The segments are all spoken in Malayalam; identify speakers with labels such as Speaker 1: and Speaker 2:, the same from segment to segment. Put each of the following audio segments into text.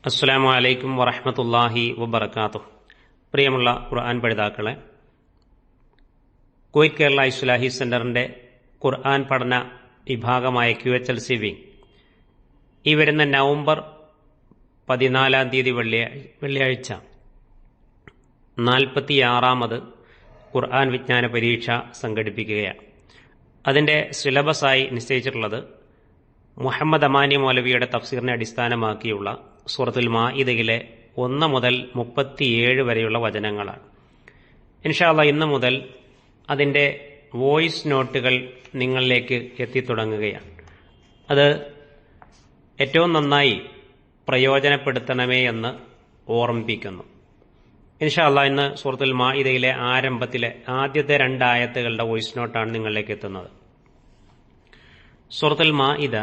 Speaker 1: അസ്സലാമു അലൈക്കും വറഹ്മത്തുള്ളാഹി വബറകാതുഹു. പ്രിയമുള്ള ഖുർആൻ പഠിതാക്കളെ, കുവൈറ്റ് കേരള ഇസ്ലാഹി സെന്ററിന്റെ ഖുർആൻ പഠന വിഭാഗമായ QHLC വിങ് ഈ വരുന്ന നവംബർ 14 തീയതി വെള്ളിയാഴ്ച 46ാമത് ഖുർആൻ വിജ്ഞാന പരീക്ഷ സംഘടിപ്പിക്കുകയാണ്. അതിന്റെ സിലബസായി നിശ്ചയിച്ചിട്ടുള്ളത് മുഹമ്മദ് അമാനി മൗലവിയുടെ തഫ്സീറിനെ അടിസ്ഥാനമാക്കിയുള്ള സൂറത്തുൽ മാഇദയിലെ 1 മുതൽ 37 വരെയുള്ള വചനങ്ങളാണ്. ഇൻഷാ അല്ലാഹ് ഇന്ന് മുതൽ അതിൻ്റെ വോയിസ് നോട്ടുകൾ നിങ്ങളിലേക്ക് എത്തിത്തുടങ്ങുകയാണ്. അത് ഏറ്റവും നന്നായി പ്രയോജനപ്പെടുത്തണമേ എന്ന് ഓർമ്മിപ്പിക്കുന്നു. ഇൻഷാ അല്ലാഹ് ഇന്ന് സൂറത്തുൽ മാഇദയിലെ ആരംഭത്തിലെ ആദ്യത്തെ 2 ആയത്തുകളുടെ വോയിസ് നോട്ടാണ് നിങ്ങളിലേക്ക് എത്തുന്നത്. സൂറത്തുൽ മാഇദ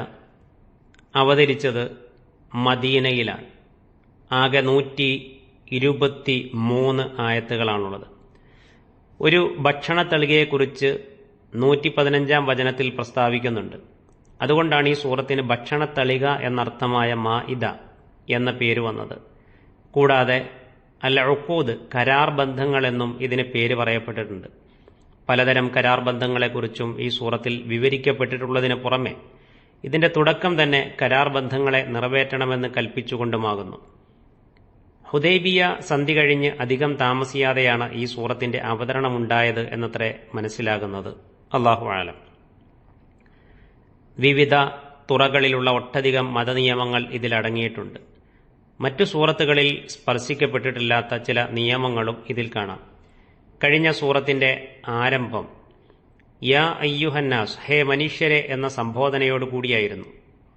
Speaker 1: അവതരിച്ചത് മദീനയിലാണ്. ആകെ 123 ആയത്തുകളാണുള്ളത്. ഒരു ഭക്ഷണത്തളികയെക്കുറിച്ച് 115-ാം വചനത്തിൽ പ്രസ്താവിക്കുന്നുണ്ട്. അതുകൊണ്ടാണ് ഈ സൂറത്തിന് ഭക്ഷണത്തളിക എന്നർത്ഥമായ മാഇദ എന്ന പേര് വന്നത്. കൂടാതെ അൽ ഉഖൂദ് കരാർ ബന്ധങ്ങളെന്നും ഇതിന് പേര് പറയപ്പെട്ടിട്ടുണ്ട്. പലതരം കരാർ ബന്ധങ്ങളെക്കുറിച്ചും ഈ സൂറത്തിൽ വിവരിക്കപ്പെട്ടിട്ടുള്ളതിന് പുറമെ ഇതിന്റെ തുടക്കം തന്നെ കരാർ ബന്ധങ്ങളെ നിറവേറ്റണമെന്ന് കൽപ്പിച്ചുകൊണ്ടുമാകുന്നു. ഹുദൈബിയ സന്ധി കഴിഞ്ഞ് അധികം താമസിയാതെയാണ് ഈ സൂറത്തിന്റെ അവതരണമുണ്ടായത് എന്നത്രേ മനസ്സിലാകുന്നത്. അല്ലാഹു ആലം. വിവിധ തുറകളിലുള്ള ഒട്ടധികം മതനിയമങ്ങൾ ഇതിലടങ്ങിയിട്ടുണ്ട്. മറ്റു സൂറത്തുകളിൽ സ്പർശിക്കപ്പെട്ടിട്ടില്ലാത്ത ചില നിയമങ്ങളും ഇതിൽ കാണാം. കഴിഞ്ഞ സൂറത്തിന്റെ ആരംഭം യാ അയ്യുഹന്നാസ്, ഹേ മനുഷ്യരെ എന്ന സംബോധനയോടുകൂടിയായിരുന്നു.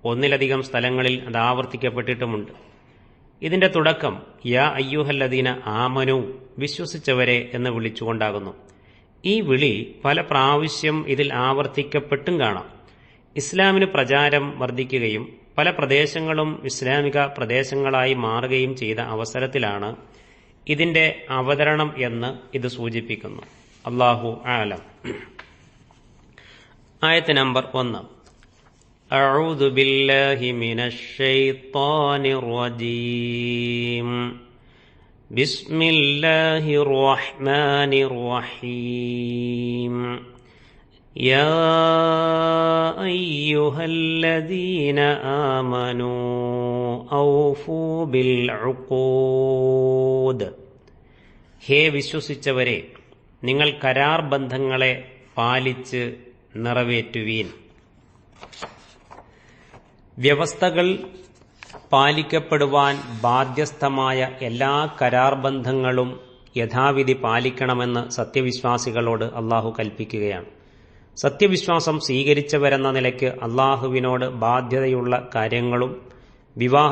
Speaker 1: ഒന്നിലധികം സ്ഥലങ്ങളിൽ അത് ആവർത്തിക്കപ്പെട്ടിട്ടുമുണ്ട്. ഇതിന്റെ തുടക്കം യാ അയ്യുഹല്ലദീന ആമനു, വിശ്വസിച്ചവരെ എന്ന് വിളിച്ചുകൊണ്ടാകുന്നു. ഈ വിളി പല പ്രാവശ്യം ഇതിൽ ആവർത്തിക്കപ്പെട്ടും കാണാം. ഇസ്ലാമിന് പ്രചാരം വർദ്ധിക്കുകയും പല പ്രദേശങ്ങളും ഇസ്ലാമിക പ്രദേശങ്ങളായി മാറുകയും ചെയ്ത അവസരത്തിലാണ് ഇതിന്റെ അവതരണം എന്ന് ഇത് സൂചിപ്പിക്കുന്നു. അല്ലാഹു ആലം. ആയത്ത് നമ്പർ 1. അഊദു ബില്ലാഹി മിനശ് ശൈത്വാനിർ റജീം. ബിസ്മില്ലാഹിർ റഹ്മാനിർ റഹീം. യാ അയ്യുഹല്ലദീന ആമനൂ ഔഫൂ ബിൽ ഉഖൂദ്. ഹേ വിശ്വസിച്ചവരെ, നിങ്ങൾ കരാർ ബന്ധങ്ങളെ പാലിച്ച് നിറവേറ്റുവീൻ. വ്യവസ്ഥകൾ പാലിക്കപ്പെടുവാൻ ബാധ്യസ്ഥമായ എല്ലാ കരാർ ബന്ധങ്ങളും യഥാവിധി പാലിക്കണമെന്ന് സത്യവിശ്വാസികളോട് അള്ളാഹു കൽപ്പിക്കുകയാണ്. സത്യവിശ്വാസം സ്വീകരിച്ചവരെന്ന നിലയ്ക്ക് അള്ളാഹുവിനോട് ബാധ്യതയുള്ള കാര്യങ്ങളും വിവാഹ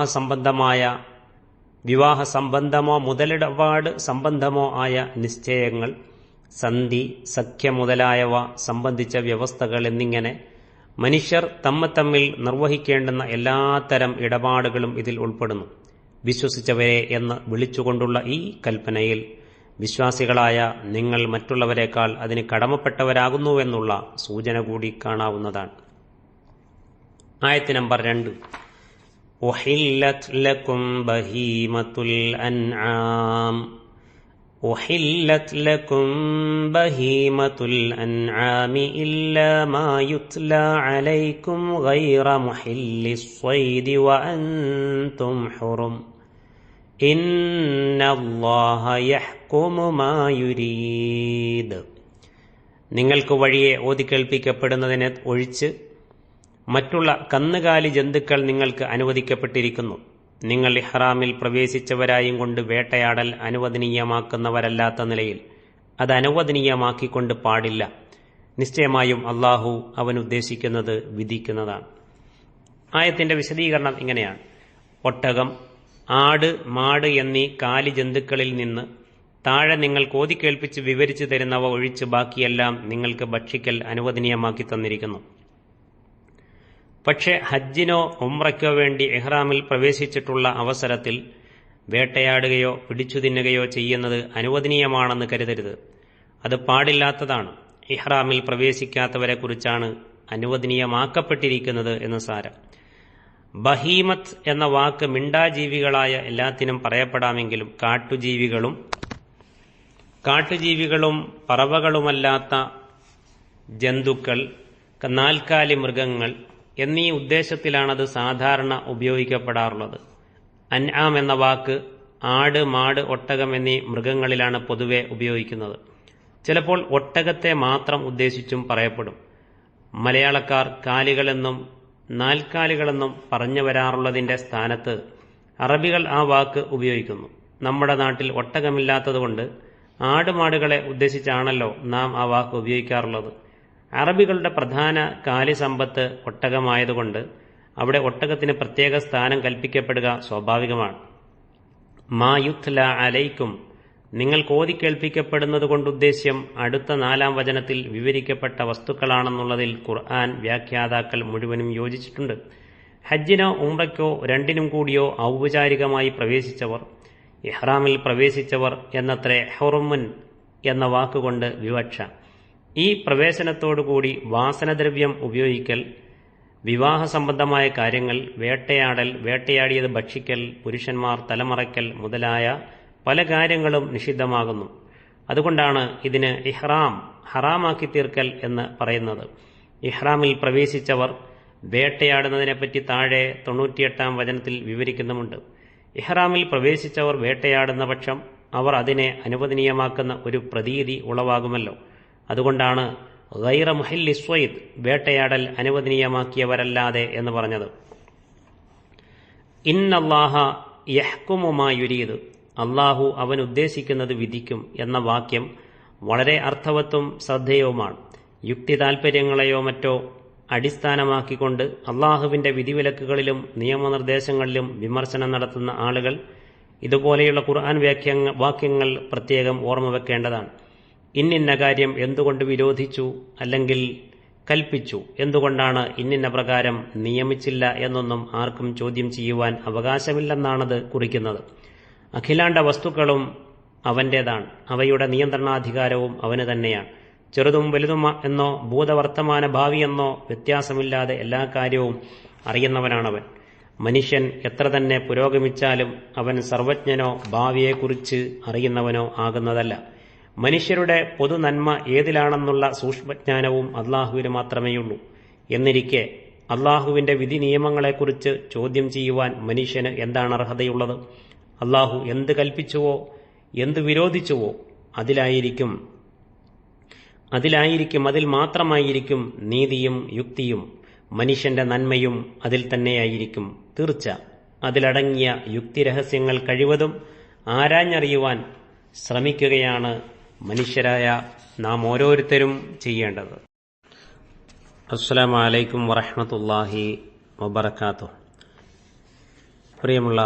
Speaker 1: സംബന്ധമോ മുതലിടപാട് സംബന്ധമോ ആയ നിശ്ചയങ്ങൾ, സന്ധി, സഖ്യം മുതലായവ സംബന്ധിച്ച വ്യവസ്ഥകൾ എന്നിങ്ങനെ മനുഷ്യർ തമ്മിൽ നിർവഹിക്കേണ്ടുന്ന എല്ലാത്തരം ഇടപാടുകളും ഇതിൽ ഉൾപ്പെടുന്നു. വിശ്വസിച്ചവരെ എന്ന് വിളിച്ചുകൊണ്ടുള്ള ഈ കൽപ്പനയിൽ വിശ്വാസികളായ നിങ്ങൾ മറ്റുള്ളവരെക്കാൾ അതിന് കടമപ്പെട്ടവരാകുന്നുവെന്നുള്ള സൂചന കൂടി കാണാവുന്നതാണ്. ആയത്ത് നമ്പർ 2. ഉഹില്ലത് ലക്കും ബഹീമത്തുൽ അൻആം. أحلت لكم بهيمة الأنعام إلا ما يتلى عليكم غير محل الصيد وأنتم حرم إن الله يحكم ما يريد. നിങ്ങൾക്ക് വഴിയെ ഓതിക്കേൾപ്പിക്കപ്പെടുന്നതിനെ ഒഴിച്ച് മറ്റുള്ള കന്നുകാലി ജന്തുക്കൾ നിങ്ങൾക്ക് അനുവദിക്കപ്പെട്ടിരിക്കുന്നു. നിങ്ങൾ ഇഹ്റാമിൽ പ്രവേശിച്ചവരായും കൊണ്ട് വേട്ടയാടൽ അനുവദനീയമാക്കുന്നവരല്ലാത്ത നിലയിൽ അത് അനുവദനീയമാക്കിക്കൊണ്ട് പാടില്ല. നിശ്ചയമായും അള്ളാഹു അവൻ ഉദ്ദേശിക്കുന്നത് വിധിക്കുന്നതാണ്. ആയത്തിന്റെ വിശദീകരണം ഇങ്ങനെയാണ്. ഒട്ടകം, ആട്, മാട് എന്നീ കാലി ജന്തുക്കളിൽ നിന്ന് താഴെ നിങ്ങൾ കോതിക്കേൾപ്പിച്ച് വിവരിച്ചു തരുന്നവ ഒഴിച്ച് ബാക്കിയെല്ലാം നിങ്ങൾക്ക് ഭക്ഷിക്കൽ അനുവദനീയമാക്കി തന്നിരിക്കുന്നു. പക്ഷെ ഹജ്ജിനോ ഉംറയ്ക്കോ വേണ്ടി ഇഹ്റാമിൽ പ്രവേശിച്ചിട്ടുള്ള അവസരത്തിൽ വേട്ടയാടുകയോ പിടിച്ചു തിന്നുകയോ ചെയ്യുന്നത് അനുവദനീയമാണെന്ന് കരുതരുത്. അത് പാടില്ലാത്തതാണ്. ഇഹ്റാമിൽ പ്രവേശിക്കാത്തവരെക്കുറിച്ചാണ് അനുവദനീയമാക്കപ്പെട്ടിരിക്കുന്നത് എന്ന് സാരം. ബഹീമത്ത് എന്ന വാക്ക് മിണ്ടാജീവികളായ എല്ലാത്തിനും പറയപ്പെടാമെങ്കിലും കാട്ടുജീവികളും പറവകളുമല്ലാത്ത ജന്തുക്കൾ, നാൽക്കാലി മൃഗങ്ങൾ എന്നീ ഉദ്ദേശത്തിലാണത് സാധാരണ ഉപയോഗിക്കപ്പെടാറുള്ളത്. അൻആം എന്ന വാക്ക് ആട്, മാട്, ഒട്ടകം എന്നീ മൃഗങ്ങളിലാണ് പൊതുവെ ഉപയോഗിക്കുന്നത്. ചിലപ്പോൾ ഒട്ടകത്തെ മാത്രം ഉദ്ദേശിച്ചും പറയപ്പെടും. മലയാളക്കാർ കാലികളെന്നും നാൽക്കാലികളെന്നും പറഞ്ഞു വരാറുള്ളതിന്റെ സ്ഥാനത്ത് അറബികൾ ആ വാക്ക് ഉപയോഗിക്കുന്നു. നമ്മുടെ നാട്ടിൽ ഒട്ടകമില്ലാത്തതുകൊണ്ട് ആടുമാടുകളെ ഉദ്ദേശിച്ചാണല്ലോ നാം ആ വാക്ക് ഉപയോഗിക്കാറുള്ളത്. അറബികളുടെ പ്രധാന കാലി സമ്പത്ത് ഒട്ടകമായതുകൊണ്ട് അവിടെ ഒട്ടകത്തിന് പ്രത്യേക സ്ഥാനം കൽപ്പിക്കപ്പെടുക സ്വാഭാവികമാണ്. മാ യുത്ല അലൈക്കും, നിങ്ങൾക്ക് ഓതിക്കേൾപ്പിക്കപ്പെടുന്നത് കൊണ്ടുദ്ദേശ്യം അടുത്ത 4-ാം വചനത്തിൽ വിവരിക്കപ്പെട്ട വസ്തുക്കളാണെന്നുള്ളതിൽ ഖുർആൻ വ്യാഖ്യാതാക്കൾ മുഴുവനും യോജിച്ചിട്ടുണ്ട്. ഹജ്ജിനോ ഉംറയ്ക്കോ രണ്ടിനും കൂടിയോ ഔപചാരികമായി പ്രവേശിച്ചവർ, ഇഹ്റാമിൽ പ്രവേശിച്ചവർ എന്നത്രേ ഹുറുമുൻ എന്ന വാക്കുകൊണ്ട് വിവക്ഷ. ഈ പ്രവേശനത്തോടുകൂടി വാസനദ്രവ്യം ഉപയോഗിക്കൽ, വിവാഹ സംബന്ധമായ കാര്യങ്ങൾ, വേട്ടയാടൽ, വേട്ടയാടിയത് ഭക്ഷിക്കൽ, പുരുഷന്മാർ തലമറയ്ക്കൽ മുതലായ പല കാര്യങ്ങളും നിഷിദ്ധമാകുന്നു. അതുകൊണ്ടാണ് ഇതിന് ഇഹ്റാം, ഹറാമാക്കി തീർക്കൽ എന്ന് പറയുന്നത്. ഇഹ്റാമിൽ പ്രവേശിച്ചവർ വേട്ടയാടുന്നതിനെപ്പറ്റി താഴെ 98-ാം വചനത്തിൽ വിവരിക്കുന്നുമുണ്ട്. ഇഹ്റാമിൽ പ്രവേശിച്ചവർ വേട്ടയാടുന്ന പക്ഷം അവർ അതിനെ അനുവദനീയമാക്കുന്ന ഒരു പ്രതീതി ഉളവാകുമല്ലോ. അതുകൊണ്ടാണ് ഗൈറ മുഹല്ലി സ്വൈദ്, വേട്ടയാടൽ അനുവദനീയമാക്കിയവരല്ലാതെ എന്ന് പറഞ്ഞത്. ഇന്നല്ലാഹ യഹ്കുമു മാ യുരീദ്, അള്ളാഹു അവൻ ഉദ്ദേശിക്കുന്നത് വിധിക്കും എന്ന വാക്യം വളരെ അർത്ഥവത്തും ശ്രദ്ധേയവുമാണ്. യുക്തി താൽപര്യങ്ങളെയോ മറ്റോ അടിസ്ഥാനമാക്കിക്കൊണ്ട് അള്ളാഹുവിന്റെ വിധിവിലക്കുകളിലും നിയമനിർദ്ദേശങ്ങളിലും വിമർശനം നടത്തുന്ന ആളുകൾ ഇതുപോലെയുള്ള ഖുർആൻ വാക്യങ്ങൾ പ്രത്യേകം ഓർമ്മ വെക്കേണ്ടതാണ്. ഇന്നിന്ന കാര്യം എന്തുകൊണ്ട് വിരോധിച്ചു അല്ലെങ്കിൽ കൽപ്പിച്ചു, എന്തുകൊണ്ടാണ് ഇന്നിന്ന പ്രകാരം നിയമിച്ചില്ല എന്നൊന്നും ആർക്കും ചോദ്യം ചെയ്യുവാൻ അവകാശമില്ലെന്നാണത് കുറിക്കുന്നത്. അഖിലാണ്ട വസ്തുക്കളും അവന്റേതാണ്, അവയുടെ നിയന്ത്രണാധികാരവും അവന് തന്നെയാണ്. ചെറുതും വലുതും എന്നോ ഭൂതവർത്തമാന ഭാവി എന്നോ വ്യത്യാസമില്ലാതെ എല്ലാ കാര്യവും അറിയുന്നവനാണവൻ. മനുഷ്യൻ എത്ര തന്നെ പുരോഗമിച്ചാലും അവൻ സർവജ്ഞനോ ഭാവിയെക്കുറിച്ച് അറിയുന്നവനോ ആകുന്നതല്ല. മനുഷ്യരുടെ പൊതു നന്മ ഏതിലാണെന്നുള്ള സൂക്ഷ്മജ്ഞാനവും അള്ളാഹുവിന് മാത്രമേയുള്ളൂ. എന്നിരിക്കെ അള്ളാഹുവിന്റെ വിധി നിയമങ്ങളെക്കുറിച്ച് ചോദ്യം ചെയ്യുവാൻ മനുഷ്യന് എന്താണ് അർഹതയുള്ളത്? അള്ളാഹു എന്ത് കൽപ്പിച്ചുവോ എന്ത് വിരോധിച്ചുവോ അതിൽ മാത്രമായിരിക്കും നീതിയും യുക്തിയും. മനുഷ്യന്റെ നന്മയും അതിൽ തന്നെയായിരിക്കും തീർച്ച. അതിലടങ്ങിയ യുക്തിരഹസ്യങ്ങൾ കഴിവതും ആരാഞ്ഞറിയുവാൻ ശ്രമിക്കുകയാണ് മനുഷ്യരായ നാം ഓരോരുത്തരും ചെയ്യേണ്ടത്. അസ്സലാമു അലൈക്കും വറഹ്മത്തുള്ളാഹി വബറകാതുഹു. പ്രിയമുള്ള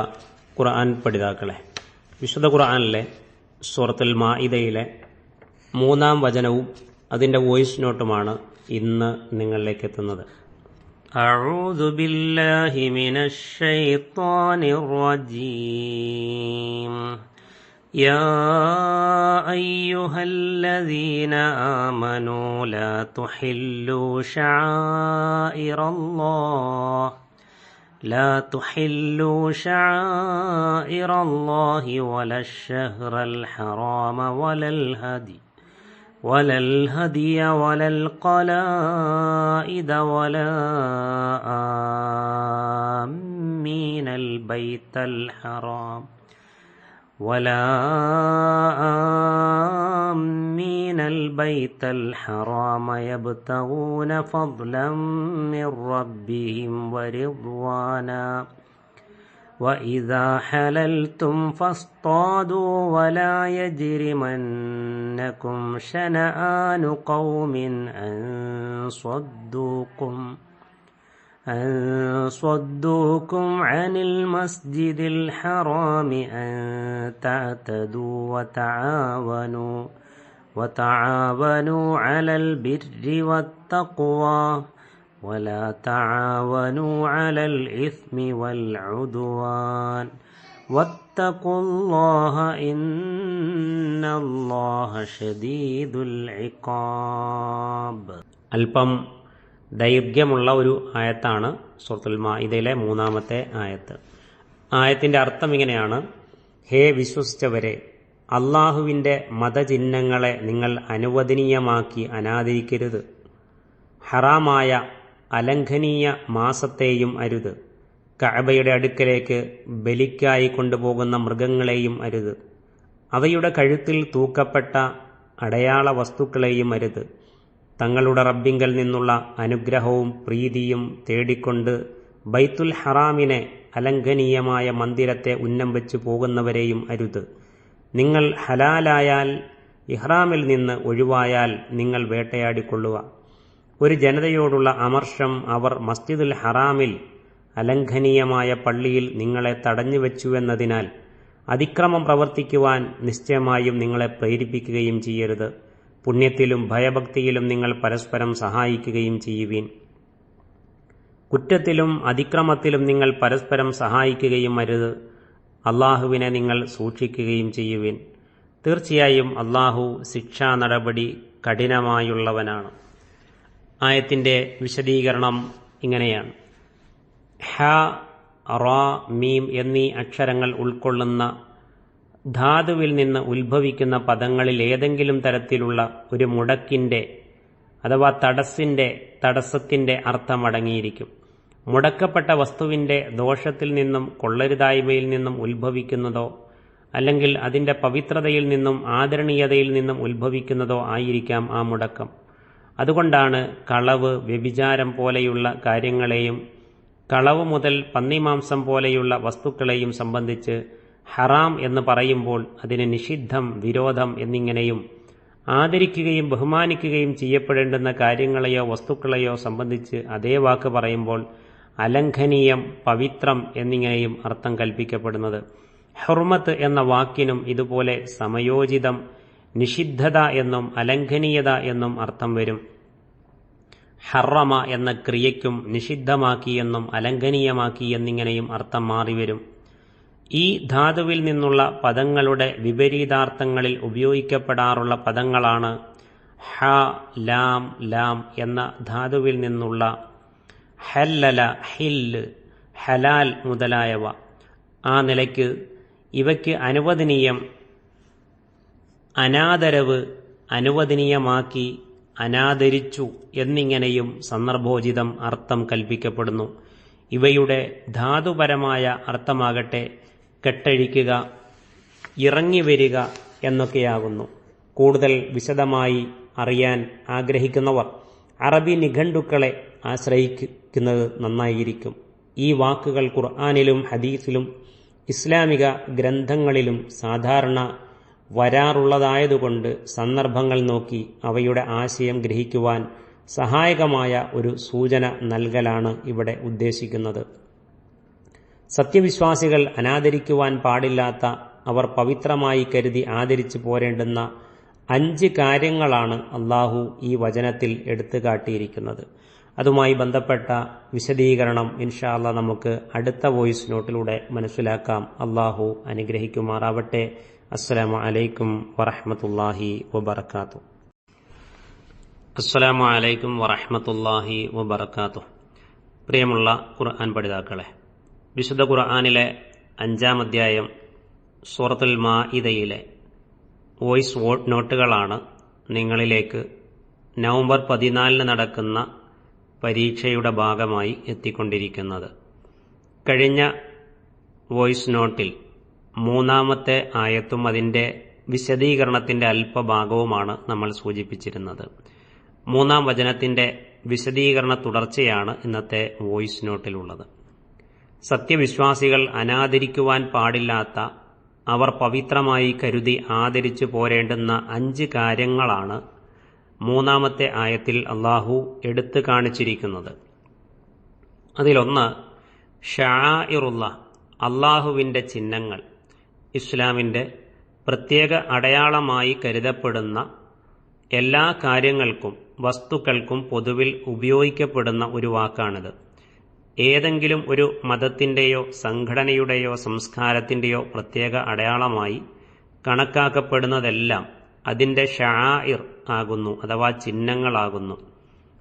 Speaker 1: ഖുർആൻ പഠിതാക്കളെ, വിശുദ്ധ ഖുർആനിലെ സൂറത്തുൽ മാഇദയിലെ 3-ാം വചനവും അതിന്റെ വോയിസ് നോട്ടുമാണ് ഇന്ന് നിങ്ങളിലേക്ക് എത്തുന്നത്. അഊദു ബില്ലാഹി മിനശ് ശൈത്വാനിർ റജീം. യാ അയ്യുഹല്ലദീന ആമനൂ ലാ തുഹില്ലൂ ശആഇറല്ലാഹ് ولا الشهر الحرام ولا الهدي ولا القلائد ولا آمين البيت الحرام يبتغون فضلا من ربهم ورضوانا وإذا حللتم فاصطادوا ولا يجرمنكم شنآن قوم أن صدوكم عن المسجد الحرام أن تعتدوا وتعاونوا على البر والتقوى ولا تعاونوا على الإثم والعدوان واتقوا الله إن الله شديد العقاب. അല്പം ദൈർഘ്യമുള്ള ഒരു ആയത്താണ് സൂറത്തുൽ മാഇദയിലെ 3-ാമത്തെ ആയത്ത്. ആയത്തിൻ്റെ അർത്ഥം ഇങ്ങനെയാണ്: ഹേ വിശ്വസിച്ചവരെ, അള്ളാഹുവിൻ്റെ മതചിഹ്നങ്ങളെ നിങ്ങൾ അനുവദനീയമാക്കി അനാദരിക്കരുത്. ഹറാമായ അലംഘനീയ മാസത്തെയും അരുത്. കഅബയുടെ അടുക്കലേക്ക് ബലിക്കായി കൊണ്ടുപോകുന്ന മൃഗങ്ങളെയും അരുത്. അവയുടെ കഴുത്തിൽ തൂക്കപ്പെട്ട അടയാള വസ്തുക്കളെയും അരുത്. തങ്ങളുടെ റബ്ബിങ്കൽ നിന്നുള്ള അനുഗ്രഹവും പ്രീതിയും തേടിക്കൊണ്ട് ബൈത്തുൽ ഹറാമിനെ, അലംഘനീയമായ മന്ദിരത്തെ ഉന്നം വെച്ച് പോകുന്നവരെയും അരുത്. നിങ്ങൾ ഹലാലായാൽ, ഇഹ്റാമിൽ നിന്ന് ഒഴിവായാൽ നിങ്ങൾ വേട്ടയാടിക്കൊള്ളുക. ഒരു ജനതയോടുള്ള അമർഷം അവർ മസ്ജിദുൽ ഹറാമിൽ, അലംഘനീയമായ പള്ളിയിൽ നിങ്ങളെ തടഞ്ഞുവെച്ചുവെന്നതിനാൽ അതിക്രമം പ്രവർത്തിക്കുവാൻ നിശ്ചയമായും നിങ്ങളെ പ്രേരിപ്പിക്കുകയും ചെയ്യരുത്. പുണ്യത്തിലും ഭയഭക്തിയിലും നിങ്ങൾ പരസ്പരം സഹായിക്കുകയും ചെയ്യുവീൻ. കുറ്റത്തിലും അതിക്രമത്തിലും നിങ്ങൾ പരസ്പരം സഹായിക്കുകയും അരുത്. അള്ളാഹുവിനെ നിങ്ങൾ സൂക്ഷിക്കുകയും ചെയ്യുവീൻ. തീർച്ചയായും അള്ളാഹു ശിക്ഷാ നടപടി കഠിനമായുള്ളവനാണ്. ആയത്തിൻ്റെ വിശദീകരണം ഇങ്ങനെയാണ്: ഹ, റ, മീം എന്നീ അക്ഷരങ്ങൾ ഉൾക്കൊള്ളുന്ന ധാതുവിൽ നിന്ന് ഉത്ഭവിക്കുന്ന പദങ്ങളിൽ ഏതെങ്കിലും തരത്തിലുള്ള ഒരു മുടക്കിൻ്റെ അഥവാ തടസ്സത്തിൻ്റെ അർത്ഥമടങ്ങിയിരിക്കും. മുടക്കപ്പെട്ട വസ്തുവിൻ്റെ ദോഷത്തിൽ നിന്നും കൊള്ളരുതായ്മയിൽ നിന്നും ഉത്ഭവിക്കുന്നതോ അല്ലെങ്കിൽ അതിൻ്റെ പവിത്രതയിൽ നിന്നും ആദരണീയതയിൽ നിന്നും ഉത്ഭവിക്കുന്നതോ ആയിരിക്കാം ആ മുടക്കം. അതുകൊണ്ടാണ് കളവ്, വ്യഭിചാരം പോലെയുള്ള കാര്യങ്ങളെയും കളവ് മുതൽ പന്നിമാംസം പോലെയുള്ള വസ്തുക്കളെയും സംബന്ധിച്ച് ഹറാം എന്ന് പറയുമ്പോൾ അതിന് നിഷിദ്ധം, വിരോധം എന്നിങ്ങനെയും ആദരിക്കുകയും ബഹുമാനിക്കുകയും ചെയ്യപ്പെടേണ്ടുന്ന കാര്യങ്ങളെയോ വസ്തുക്കളെയോ സംബന്ധിച്ച് അതേ വാക്ക് പറയുമ്പോൾ അലംഘനീയം, പവിത്രം എന്നിങ്ങനെയും അർത്ഥം കൽപ്പിക്കപ്പെടുന്നത്. ഹുർമത്ത് എന്ന വാക്കിനും ഇതുപോലെ സമയോചിതം, നിഷിദ്ധത എന്നും അലംഘനീയത എന്നും അർത്ഥം വരും. ഹറമ എന്ന ക്രിയയ്ക്കും നിഷിദ്ധമാക്കി എന്നും അലംഘനീയമാക്കി എന്നിങ്ങനെയും അർത്ഥം മാറിവരും. ഈ ധാതുവിൽ നിന്നുള്ള പദങ്ങളുടെ വിപരീതാർത്ഥങ്ങളിൽ ഉപയോഗിക്കപ്പെടാറുള്ള പദങ്ങളാണ് ഹ, ലാം, ലാം എന്ന ധാതുവിൽ നിന്നുള്ള ഹല്ലല, ഹില്ല്, ഹലാൽ മുതലായവ. ആ നിലയ്ക്ക് ഇവയ്ക്ക് അനുവദനീയം, അനാദരവ്, അനുവദനീയമാക്കി, അനാദരിച്ചു എന്നിങ്ങനെയും സന്ദർഭോചിതം അർത്ഥം കൽപ്പിക്കപ്പെടുന്നു. ഇവയുടെ ധാതുപരമായ അർത്ഥമാകട്ടെ കെട്ടഴിക്കുക, ഇറങ്ങിവരിക എന്നൊക്കെയാകുന്നു. കൂടുതൽ വിശദമായി അറിയാൻ ആഗ്രഹിക്കുന്നവർ അറബി നിഘണ്ടുക്കളെ ആശ്രയിക്കുന്നത് നന്നായിരിക്കും. ഈ വാക്കുകൾ ഖുർആനിലും ഹദീസിലും ഇസ്ലാമിക ഗ്രന്ഥങ്ങളിലും സാധാരണ വരാറുള്ളതായതുകൊണ്ട് സന്ദർഭങ്ങൾ നോക്കി അവയുടെ ആശയം ഗ്രഹിക്കുവാൻ സഹായകമായ ഒരു സൂചന നൽകലാണ് ഇവിടെ ഉദ്ദേശിക്കുന്നത്. സത്യവിശ്വാസികൾ അനാദരിക്കുവാൻ പാടില്ലാത്ത, അവർ പവിത്രമായി കരുതി ആദരിച്ചു പോരേണ്ടുന്ന 5 കാര്യങ്ങളാണ് അള്ളാഹു ഈ വചനത്തിൽ എടുത്തു കാട്ടിയിരിക്കുന്നത്. അതുമായി ബന്ധപ്പെട്ട വിശദീകരണം ഇൻഷാ അല്ലാഹ് നമുക്ക് അടുത്ത വോയിസ് നോട്ടിലൂടെ മനസ്സിലാക്കാം. അള്ളാഹു അനുഗ്രഹിക്കുമാറാവട്ടെ. അസ്സലാമു അലൈക്കും വറഹ്മത്തുള്ളാഹി വബറകാതുഹു. അസ്സലാമു അലൈക്കും വറഹ്മത്തുള്ളാഹി വബറകാതുഹു. പ്രിയമുള്ള ഖുർആൻ പഠിതാക്കളെ, വിശുദ്ധ ഖുർആനിലെ 5-ാം അധ്യായം സൂറത്തുൽ മാഇദയിലെ വോയിസ് നോട്ടുകളാണ് നിങ്ങളിലേക്ക് നവംബർ 14 നടക്കുന്ന പരീക്ഷയുടെ ഭാഗമായി എത്തിക്കൊണ്ടിരിക്കുന്നത്. കഴിഞ്ഞ വോയിസ് നോട്ടിൽ 3-ാമത്തെ ആയത്തും അതിൻ്റെ വിശദീകരണത്തിൻ്റെ അല്പഭാഗവുമാണ് നമ്മൾ സൂചിപ്പിച്ചിരുന്നത്. 3-ാം വചനത്തിൻ്റെ വിശദീകരണ തുടർച്ചയാണ് ഇന്നത്തെ വോയിസ് നോട്ടിലുള്ളത്. സത്യവിശ്വാസികൾ അനാദരിക്കുവാൻ പാടില്ലാത്ത, അവർ പവിത്രമായി കരുതി ആദരിച്ചു പോരേണ്ടുന്ന 5 കാര്യങ്ങളാണ് 3-ാമത്തെ ആയത്തിൽ അള്ളാഹു എടുത്തു കാണിച്ചിരിക്കുന്നത്. അതിലൊന്ന് ഷആഇറുല്ലാഹ്, അള്ളാഹുവിൻ്റെ ചിഹ്നങ്ങൾ. ഇസ്ലാമിൻ്റെ പ്രത്യേക അടയാളമായി കരുതപ്പെടുന്ന എല്ലാ കാര്യങ്ങൾക്കും വസ്തുക്കൾക്കും പൊതുവിൽ ഉപയോഗിക്കപ്പെടുന്ന ഒരു വാക്കാണിത്. ഏതെങ്കിലും ഒരു മതത്തിൻ്റെയോ സംഘടനയുടെയോ സംസ്കാരത്തിൻ്റെയോ പ്രത്യേക അടയാളമായി കണക്കാക്കപ്പെടുന്നതെല്ലാം അതിൻ്റെ ഷആഇർ ആകുന്നു, അഥവാ ചിഹ്നങ്ങളാകുന്നു.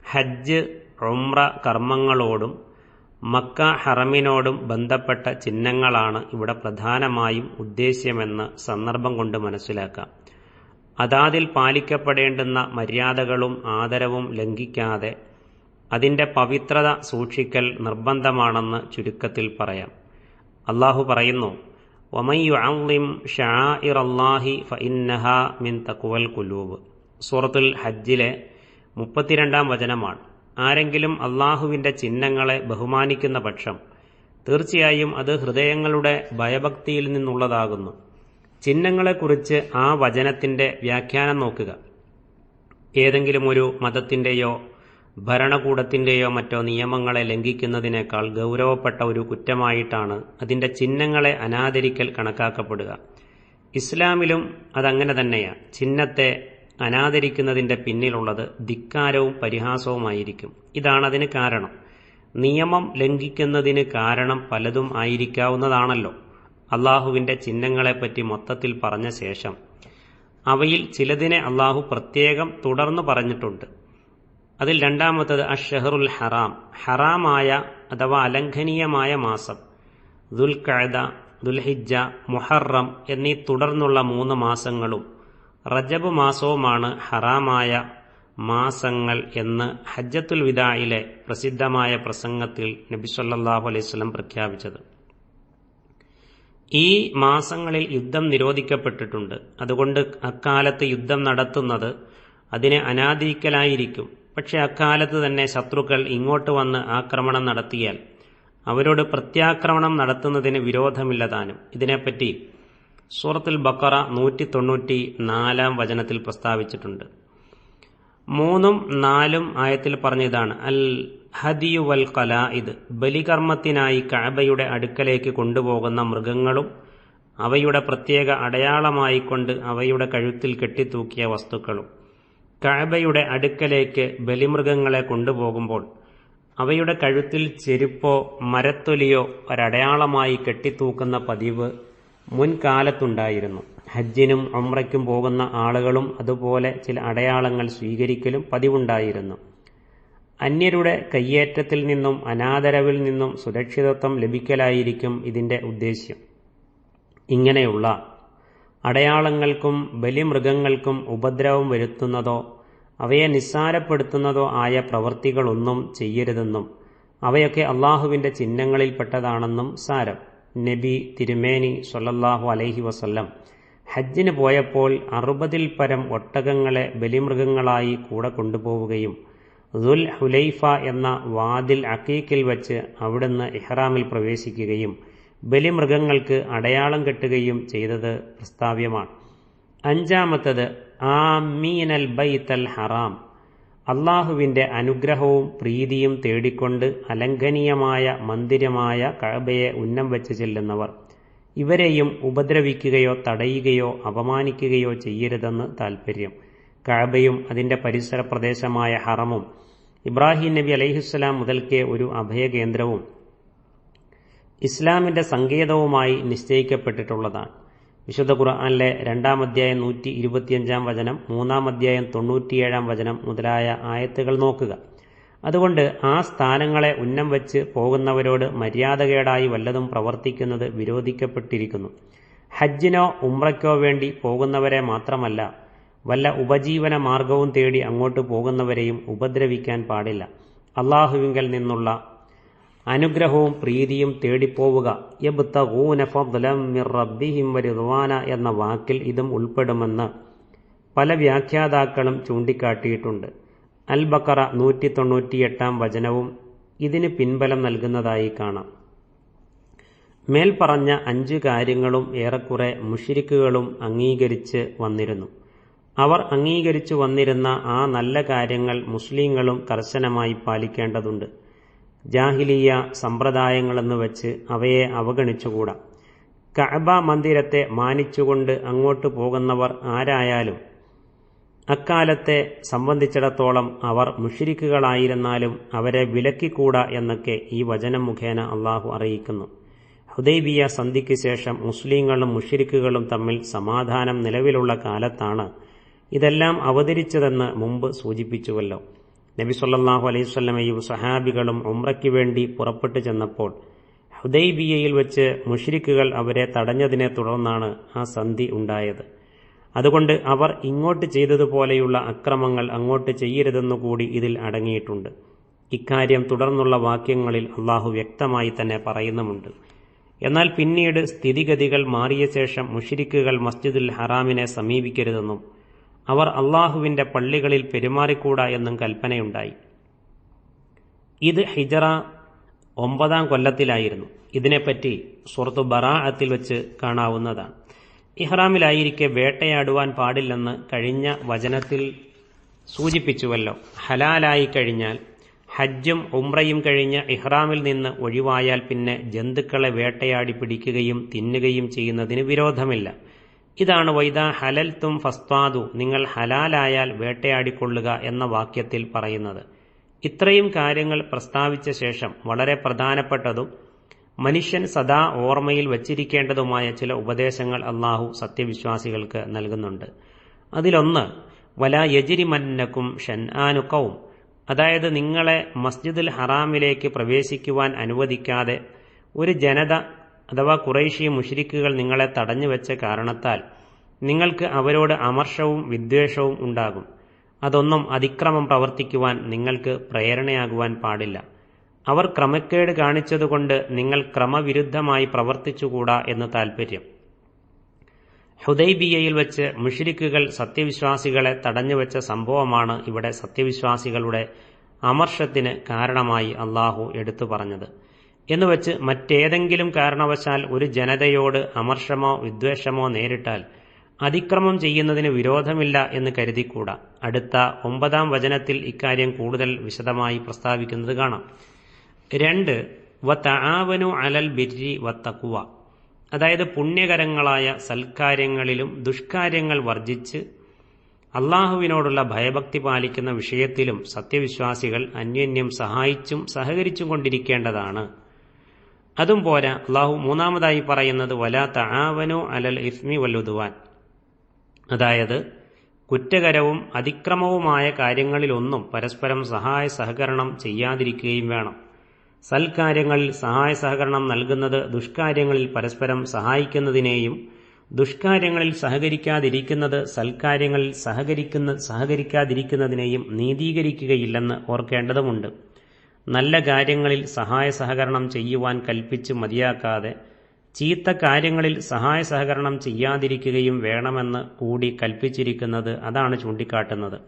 Speaker 1: ഹജ്ജ്, ഉംറ കർമ്മങ്ങളോടും മക്ക ഹറമിനോടും ബന്ധപ്പെട്ട ചിഹ്നങ്ങളാണ് ഇവിടെ പ്രധാനമായും ഉദ്ദേശ്യമെന്ന് സന്ദർഭം കൊണ്ട് മനസ്സിലാക്കാം. അതാതിൽ പാലിക്കപ്പെടേണ്ടുന്ന മര്യാദകളും ആദരവും ലംഘിക്കാതെ അതിൻ്റെ പവിത്രത സൂക്ഷിക്കൽ നിർബന്ധമാണെന്ന് ചുരുക്കത്തിൽ പറയാം. അള്ളാഹു പറയുന്നു, വമൻ യുഅള്ളിം ശആഇറല്ലാഹി ഫഇന്നഹാ മിൻ തഖ്വൽ ഖുലൂബ്. സൂറത്തുൽ ഹജ്ജിലെ 32-ാം വചനമാണ്. ആരെങ്കിലും അള്ളാഹുവിൻ്റെ ചിഹ്നങ്ങളെ ബഹുമാനിക്കുന്ന പക്ഷം തീർച്ചയായും അത് ഹൃദയങ്ങളുടെ ഭയഭക്തിയിൽ നിന്നുള്ളതാകുന്നു. ചിഹ്നങ്ങളെക്കുറിച്ച് ആ വചനത്തിൻ്റെ വ്യാഖ്യാനം നോക്കുക. ഏതെങ്കിലും ഒരു മതത്തിൻ്റെയോ ഭരണകൂടത്തിൻ്റെയോ മറ്റോ നിയമങ്ങളെ ലംഘിക്കുന്നതിനേക്കാൾ ഗൗരവപ്പെട്ട ഒരു കുറ്റമായിട്ടാണ് അതിൻ്റെ ചിഹ്നങ്ങളെ അനാദരിക്കൽ കണക്കാക്കപ്പെടുക. ഇസ്ലാമിലും അതങ്ങനെ തന്നെയാണ്. ചിഹ്നത്തെ അനാദരിക്കുന്നതിൻ്റെ പിന്നിലുള്ളത് ധിക്കാരവും പരിഹാസവുമായിരിക്കും. ഇതാണതിന് കാരണം. നിയമം ലംഘിക്കുന്നതിന് കാരണം പലതും ആയിരിക്കാവുന്നതാണല്ലോ. അള്ളാഹുവിൻ്റെ ചിഹ്നങ്ങളെപ്പറ്റി മൊത്തത്തിൽ പറഞ്ഞ ശേഷം അവയിൽ ചിലതിനെ അള്ളാഹു പ്രത്യേകം തുടർന്ന് പറഞ്ഞിട്ടുണ്ട്. അതിൽ രണ്ടാമത്തത് അഷ്ഷഹറുൽ ഹറാം, ഹറാമായ അഥവാ അലംഘനീയമായ മാസം. ദുൽഖഅദ, ദുൽഹിജ്ജ, മുഹറം എന്നീ തുടർന്നുള്ള 3 മാസങ്ങളും റജബ് മാസവുമാണ് ഹറാമായ മാസങ്ങൾ എന്ന് ഹജ്ജത്തുൽ വിദായിലെ പ്രസിദ്ധമായ പ്രസംഗത്തിൽ നബി സല്ലല്ലാഹു അലൈഹി വസല്ലം പ്രഖ്യാപിച്ചത്. ഈ മാസങ്ങളിൽ യുദ്ധം നിരോധിക്കപ്പെട്ടിട്ടുണ്ട്. അതുകൊണ്ട് അക്കാലത്ത് യുദ്ധം നടത്തുന്നത് അതിനെ അനാദരിക്കലായിരിക്കും. പക്ഷെ അക്കാലത്ത് തന്നെ ശത്രുക്കൾ ഇങ്ങോട്ട് വന്ന് ആക്രമണം നടത്തിയാൽ അവരോട് പ്രത്യാക്രമണം നടത്തുന്നതിന് വിരോധമില്ലതാനും. ഇതിനെപ്പറ്റി സൂറത്തുൽ ബഖറ 194-ാം വചനത്തിൽ പ്രസ്താവിച്ചിട്ടുണ്ട്. 3ഉം 4ഉം ആയത്തിൽ പറഞ്ഞതാണ് അൽ ഹദിയു വൽ ഖലാഇദ്. ബലികർമ്മത്തിനായി കഅബയുടെ അടുക്കലേക്ക് കൊണ്ടുപോകുന്ന മൃഗങ്ങളും അവയുടെ പ്രത്യേക അടയാളമായിക്കൊണ്ട് അവയുടെ കഴുത്തിൽ കെട്ടിത്തൂക്കിയ വസ്തുക്കളും. കഅബയുടെ അടുക്കലേക്ക് ബലിമൃഗങ്ങളെ കൊണ്ടുപോകുമ്പോൾ അവയുടെ കഴുത്തിൽ ചെരുപ്പോ മരത്തൊലിയോ ഒരടയാളമായി കെട്ടിത്തൂക്കുന്ന പതിവ് മുൻകാലത്തുണ്ടായിരുന്നു. ഹജ്ജിനും ഉംറയ്ക്കും പോകുന്ന ആളുകളും അതുപോലെ ചില അടയാളങ്ങൾ സ്വീകരിക്കലും പതിവുണ്ടായിരുന്നു. അന്യരുടെ കയ്യേറ്റത്തിൽ നിന്നും അനാദരവിൽ നിന്നും സുരക്ഷിതത്വം ലഭിക്കലായിരിക്കും ഇതിൻ്റെ ഉദ്ദേശ്യം. ഇങ്ങനെയുള്ള അടയാളങ്ങൾക്കും ബലിമൃഗങ്ങൾക്കും ഉപദ്രവം വരുത്തുന്നതോ അവയെ നിസ്സാരപ്പെടുത്തുന്നതോ ആയ പ്രവൃത്തികളൊന്നും ചെയ്യരുതെന്നും അവയൊക്കെ അള്ളാഹുവിൻ്റെ ചിഹ്നങ്ങളിൽപ്പെട്ടതാണെന്നും സാരം. നബി തിരുമേനി സ്വല്ലല്ലാഹു അലൈഹി വസല്ലം ഹജ്ജിന് പോയപ്പോൾ 60-ൽ പരം ഒട്ടകങ്ങളെ ബലിമൃഗങ്ങളായി കൂടെ കൊണ്ടുപോവുകയും ദുൽ ഹുലൈഫ എന്ന വാദിൽ അഖീഖിൽ വച്ച് അവിടുന്ന് ഇഹ്റാമിൽ പ്രവേശിക്കുകയും ബലിമൃഗങ്ങൾക്ക് അടയാളം കെട്ടുകയും ചെയ്തത് പ്രസ്താവ്യമാണ്. 5-മത്തത് ആമീനൽ ബൈത്തൽ ഹറാം. അള്ളാഹുവിൻ്റെ അനുഗ്രഹവും പ്രീതിയും തേടിക്കൊണ്ട് അലംഘനീയമായ മന്ദിരമായ കഅബയെ ഉന്നം വെച്ച് ചെല്ലുന്നവർ ഇവരെയും ഉപദ്രവിക്കുകയോ തടയുകയോ അപമാനിക്കുകയോ ചെയ്യരുതെന്ന് താൽപ്പര്യം. കഅബയും അതിൻ്റെ പരിസര പ്രദേശമായ ഹറമും ഇബ്രാഹിം നബി അലൈഹിസ്സലാം മുതൽക്കേ ഒരു അഭയകേന്ദ്രവും ഇസ്ലാമിൻ്റെ സങ്കേതവുമായി നിശ്ചയിക്കപ്പെട്ടിട്ടുള്ളതാണ്. വിശുദ്ധ ഖുർആനിലെ 2-ാം അധ്യായം 125-ാം വചനം, 3-ാം അധ്യായം 97-ാം വചനം മുതലായ ആയത്തുകൾ നോക്കുക. അതുകൊണ്ട് ആ സ്ഥാനങ്ങളെ ഉന്നം വെച്ച് പോകുന്നവരോട് മര്യാദകേടായി വല്ലതും പ്രവർത്തിക്കുന്നത് വിരോധിക്കപ്പെട്ടിരിക്കുന്നു. ഹജ്ജിനോ ഉംറയ്ക്കോ വേണ്ടി പോകുന്നവരെ മാത്രമല്ല, വല്ല ഉപജീവന മാർഗവും തേടി അങ്ങോട്ട് പോകുന്നവരെയും ഉപദ്രവിക്കാൻ പാടില്ല. അള്ളാഹുവിങ്കൽ നിന്നുള്ള അനുഗ്രഹവും പ്രീതിയും തേടിപ്പോവുക. യബ്തഗൂന ഫദ്ലൻ മിർ റബ്ബിഹിം വറിദ്വാന എന്ന വാക്കിൽ ഇതും ഉൾപ്പെടുമെന്ന് പല വ്യാഖ്യാതാക്കളും ചൂണ്ടിക്കാട്ടിയിട്ടുണ്ട്. അൽ ബഖറ 198-ാം വചനവും ഇതിന് പിൻബലം നൽകുന്നതായി കാണാം. മേൽപ്പറഞ്ഞ 5 കാര്യങ്ങളും ഏറെക്കുറെ മുശ്രിക്കുകളും അംഗീകരിച്ച് വന്നിരുന്നു. അവർ അംഗീകരിച്ചു വന്നിരുന്ന ആ നല്ല കാര്യങ്ങൾ മുസ്ലിങ്ങളും കർശനമായി പാലിക്കേണ്ടതുണ്ട്. ജാഹിലിയ സമ്പ്രദായങ്ങളെന്ന് വെച്ച് അവയെ അവഗണിച്ചുകൂടാ. കഅബ മന്ദിരത്തെ മാനിച്ചുകൊണ്ട് അങ്ങോട്ട് പോകുന്നവർ ആരായാലും അക്കാലത്തെ സംബന്ധിച്ചിടത്തോളം അവർ മുശ്രിക്കുകളായിരുന്നാലും അവരെ വിലക്കിക്കൂടാ എന്നൊക്കെ ഈ വചനം മുഖേന അള്ളാഹു അറിയിക്കുന്നു. ഹുദൈബിയ സന്ധിക്ക് ശേഷം മുസ്ലിങ്ങളും മുശ്രിക്കുകളും തമ്മിൽ സമാധാനം നിലവിലുള്ള കാലത്താണ് ഇതെല്ലാം അവതരിച്ചതെന്ന് മുമ്പ് സൂചിപ്പിച്ചുവല്ലോ. നബി സല്ലല്ലാഹു അലൈഹി വസല്ലമയും സഹാബികളും ഉംറയ്ക്ക് വേണ്ടി പുറപ്പെട്ടു ചെന്നപ്പോൾ ഹുദൈബിയയിൽ വെച്ച് മുശ്രിക്കുകൾ അവരെ തടഞ്ഞതിനെ തുടർന്നാണ് ആ സന്ധി ഉണ്ടായത്. അതുകൊണ്ട് അവർ ഇങ്ങോട്ട് ചെയ്തതുപോലെയുള്ള അക്രമങ്ങൾ അങ്ങോട്ട് ചെയ്യരുതെന്നുകൂടി ഇതിൽ അടങ്ങിയിട്ടുണ്ട്. ഇക്കാര്യം തുടർന്നുള്ള വാക്യങ്ങളിൽ അള്ളാഹു വ്യക്തമായി തന്നെ പറയുന്നുമുണ്ട്. എന്നാൽ പിന്നീട് സ്ഥിതിഗതികൾ മാറിയ ശേഷം മുശ്രിക്കുകൾ മസ്ജിദുൽ ഹറാമിനെ സമീപിക്കരുതെന്നും അവർ അള്ളാഹുവിന്റെ പള്ളികളിൽ പെരുമാറിക്കൂടാ എന്നും കൽപ്പനയുണ്ടായി. ഇത് ഹിജറ 9-ാം കൊല്ലത്തിലായിരുന്നു. ഇതിനെപ്പറ്റി സൂറത്തു ബറാഅത്തിൽ വെച്ച് കാണാവുന്നതാണ്. ഇഹ്റാമിലായിരിക്കെ വേട്ടയാടുവാൻ പാടില്ലെന്ന് കഴിഞ്ഞ വചനത്തിൽ സൂചിപ്പിച്ചുവല്ലോ. ഹലാലായി കഴിഞ്ഞാൽ ഹജ്ജും ഉംറയും കഴിഞ്ഞ് ഇഹ്റാമിൽ നിന്ന് ഒഴിവായാൽ പിന്നെ ജന്തുക്കളെ വേട്ടയാടി പിടിക്കുകയും തിന്നുകയും ചെയ്യുന്നതിന് വിരോധമില്ല. ഇതാണ് വൈദാ ഹലൽത്തും ഫസ്താദു, നിങ്ങൾ ഹലാലായാൽ വേട്ടയാടിക്കൊള്ളുക എന്ന വാക്യത്തിൽ പറയുന്നത്. ഇത്രയും കാര്യങ്ങൾ പ്രസ്താവിച്ച ശേഷം വളരെ പ്രധാനപ്പെട്ടതും മനുഷ്യൻ സദാ ഓർമ്മയിൽ വച്ചിരിക്കേണ്ടതുമായ ചില ഉപദേശങ്ങൾ അള്ളാഹു സത്യവിശ്വാസികൾക്ക് നൽകുന്നുണ്ട്. അതിലൊന്ന് വലാ യജ്രിമന്നകും ഷൻആനു ഖൗം, അതായത് നിങ്ങളെ മസ്ജിദുൽ ഹറാമിലേക്ക് പ്രവേശിക്കുവാൻ അനുവദിക്കാതെ ഒരു ജനത അഥവാ ഖുറൈശി മുശ്രിക്കുകൾ നിങ്ങളെ തടഞ്ഞുവെച്ച കാരണത്താൽ നിങ്ങൾക്ക് അവരോട് അമർഷവും വിദ്വേഷവും ഉണ്ടാകും. അതൊന്നും അതിക്രമം പ്രവർത്തിക്കുവാൻ നിങ്ങൾക്ക് പ്രേരണയാകുവാൻ പാടില്ല. അവർ ക്രമക്കേട് കാണിച്ചതുകൊണ്ട് നിങ്ങൾ ക്രമവിരുദ്ധമായി പ്രവർത്തിച്ചുകൂടാ എന്ന് താൽപ്പര്യം. ഹുദൈബിയയിൽ വെച്ച് മുശ്രിക്കുകൾ സത്യവിശ്വാസികളെ തടഞ്ഞുവെച്ച സംഭവമാണ് ഇവിടെ സത്യവിശ്വാസികളുടെ അമർഷത്തിന് കാരണമായി അള്ളാഹു എടുത്തു പറഞ്ഞത്. എന്നുവെച്ച് മറ്റേതെങ്കിലും കാരണവശാൽ ഒരു ജനതയോട് അമർഷമോ വിദ്വേഷമോ നേരിട്ടാൽ അതിക്രമം ചെയ്യുന്നതിന് വിരോധമില്ല എന്ന് കരുതിക്കൂടാ. അടുത്ത 9-ാം വചനത്തിൽ ഇക്കാര്യം കൂടുതൽ വിശദമായി പ്രസ്താവിക്കുന്നത് കാണാം. 2 വതആവനു അലൽ ബിർരി വത്തഖ്വ, അതായത് പുണ്യകരങ്ങളായ സൽക്കാര്യങ്ങളിലും ദുഷ്കാര്യങ്ങൾ വർജിച്ച് അള്ളാഹുവിനോടുള്ള ഭയഭക്തി പാലിക്കുന്ന വിഷയത്തിലും സത്യവിശ്വാസികൾ അന്യോന്യം സഹായിച്ചും സഹകരിച്ചും കൊണ്ടിരിക്കേണ്ടതാണ്. അതും പോരാ, അള്ളാഹു മൂന്നാമതായി പറയുന്നത് വലാ തആവനു അലൽ ഇസ്മി വൽ ഉദ്വാൻ, അതായത് കുറ്റകരവും അതിക്രമവുമായ കാര്യങ്ങളിലൊന്നും പരസ്പരം സഹായ സഹകരണം ചെയ്യാതിരിക്കുകയും വേണം. സൽക്കാര്യങ്ങളിൽ സഹായ സഹകരണം നൽകുന്നത് ദുഷ്കാര്യങ്ങളിൽ പരസ്പരം സഹായിക്കുന്നതിനെയും ദുഷ്കാര്യങ്ങളിൽ സഹകരിക്കാതിരിക്കുന്നത് സൽക്കാര്യങ്ങളിൽ സഹകരിക്കാതിരിക്കുന്നതിനെയും നീതീകരിക്കുകയില്ലെന്ന് ഓർക്കേണ്ടതുമുണ്ട്. നല്ല കാര്യങ്ങളിൽ സഹായ സഹകരണം ചെയ്യുവാൻ കൽപ്പിച്ച് മതിയാക്കാതെ ചീത്ത കാര്യങ്ങളിൽ സഹായ സഹകരണം ചെയ്യാതിരിക്കുകയും വേണമെന്ന് കൂടി കൽപ്പിച്ചിരിക്കുന്നത് അതാണ് ചൂണ്ടിക്കാട്ടുന്നത്.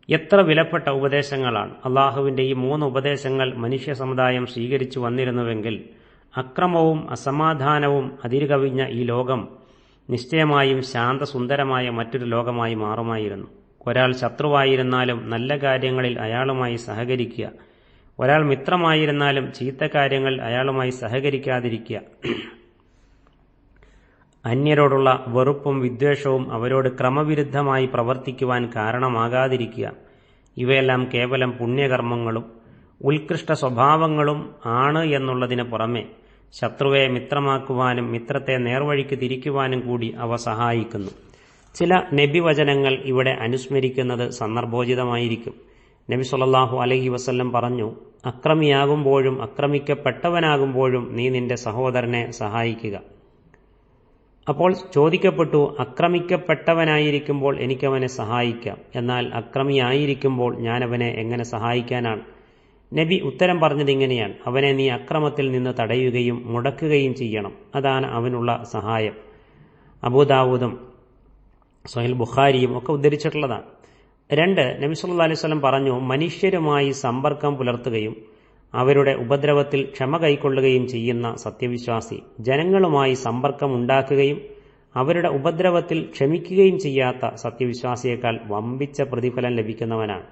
Speaker 1: എത്ര വിലപ്പെട്ട ഉപദേശങ്ങളാണ്! അള്ളാഹുവിന്റെ ഈ 3 ഉപദേശങ്ങൾ മനുഷ്യ സമുദായം സ്വീകരിച്ചു വന്നിരുന്നുവെങ്കിൽ അക്രമവും അസമാധാനവും അതിരുകവിഞ്ഞ ഈ ലോകം നിശ്ചയമായും ശാന്തസുന്ദരമായ മറ്റൊരു ലോകമായി മാറുമായിരുന്നു. ഒരാൾ ശത്രുവായിരുന്നാലും നല്ല കാര്യങ്ങളിൽ അയാളുമായി സഹകരിക്കുക, ഒരാൾ മിത്രമായിരുന്നാലും ചീത്ത കാര്യങ്ങൾ അയാളുമായി സഹകരിക്കാതിരിക്കുക, അന്യരോടുള്ള വെറുപ്പും വിദ്വേഷവും അവരോട് ക്രമവിരുദ്ധമായി പ്രവർത്തിക്കുവാൻ കാരണമാകാതിരിക്കുക, ഇവയെല്ലാം കേവലം പുണ്യകർമ്മങ്ങളും ഉത്കൃഷ്ട സ്വഭാവങ്ങളും ആണ് എന്നുള്ളതിന് പുറമെ ശത്രുവെ മിത്രമാക്കുവാനും മിത്രത്തെ നേർവഴിക്ക് തിരിക്കുവാനും കൂടി അവ സഹായിക്കുന്നു. ചില നബിവചനങ്ങൾ ഇവിടെ അനുസ്മരിക്കുന്നത് സന്ദർഭോചിതമായിരിക്കും. നബി സല്ലല്ലാഹു അലൈഹി വസല്ലം പറഞ്ഞു, അക്രമിയാകുമ്പോഴും അക്രമിക്കപ്പെട്ടവനാകുമ്പോഴും നീ നിന്റെ സഹോദരനെ സഹായിക്കുക. അപ്പോൾ ചോദിക്കപ്പെട്ടു, അക്രമിക്കപ്പെട്ടവനായിരിക്കുമ്പോൾ എനിക്കവനെ സഹായിക്കാം, എന്നാൽ അക്രമിയായിരിക്കുമ്പോൾ ഞാനവനെ എങ്ങനെ സഹായിക്കാനാണ്? നബി ഉത്തരം പറഞ്ഞത് ഇങ്ങനെയാണ്: അവനെ നീ അക്രമത്തിൽ നിന്ന് തടയുകയും മുടക്കുകയും ചെയ്യണം, അതാണ് അവനുള്ള സഹായം. അബൂദാവൂദും സ്വഹീൽ ബുഖാരിയും ഒക്കെ ഉദ്ധരിച്ചിട്ടുള്ളതാണ്. 2 നബി സല്ലല്ലാഹു അലൈഹി വസല്ലം പറഞ്ഞു, മനുഷ്യരുമായി സമ്പർക്കം പുലർത്തുകയും അവരുടെ ഉപദ്രവത്തിൽ ക്ഷമ കൈക്കൊള്ളുകയും ചെയ്യുന്ന സത്യവിശ്വാസി ജനങ്ങളുമായി സമ്പർക്കം ഉണ്ടാക്കുകയും അവരുടെ ഉപദ്രവത്തിൽ ക്ഷമിക്കുകയും ചെയ്യാത്ത സത്യവിശ്വാസിയേക്കാൾ വമ്പിച്ച പ്രതിഫലം ലഭിക്കുന്നവനാണ്.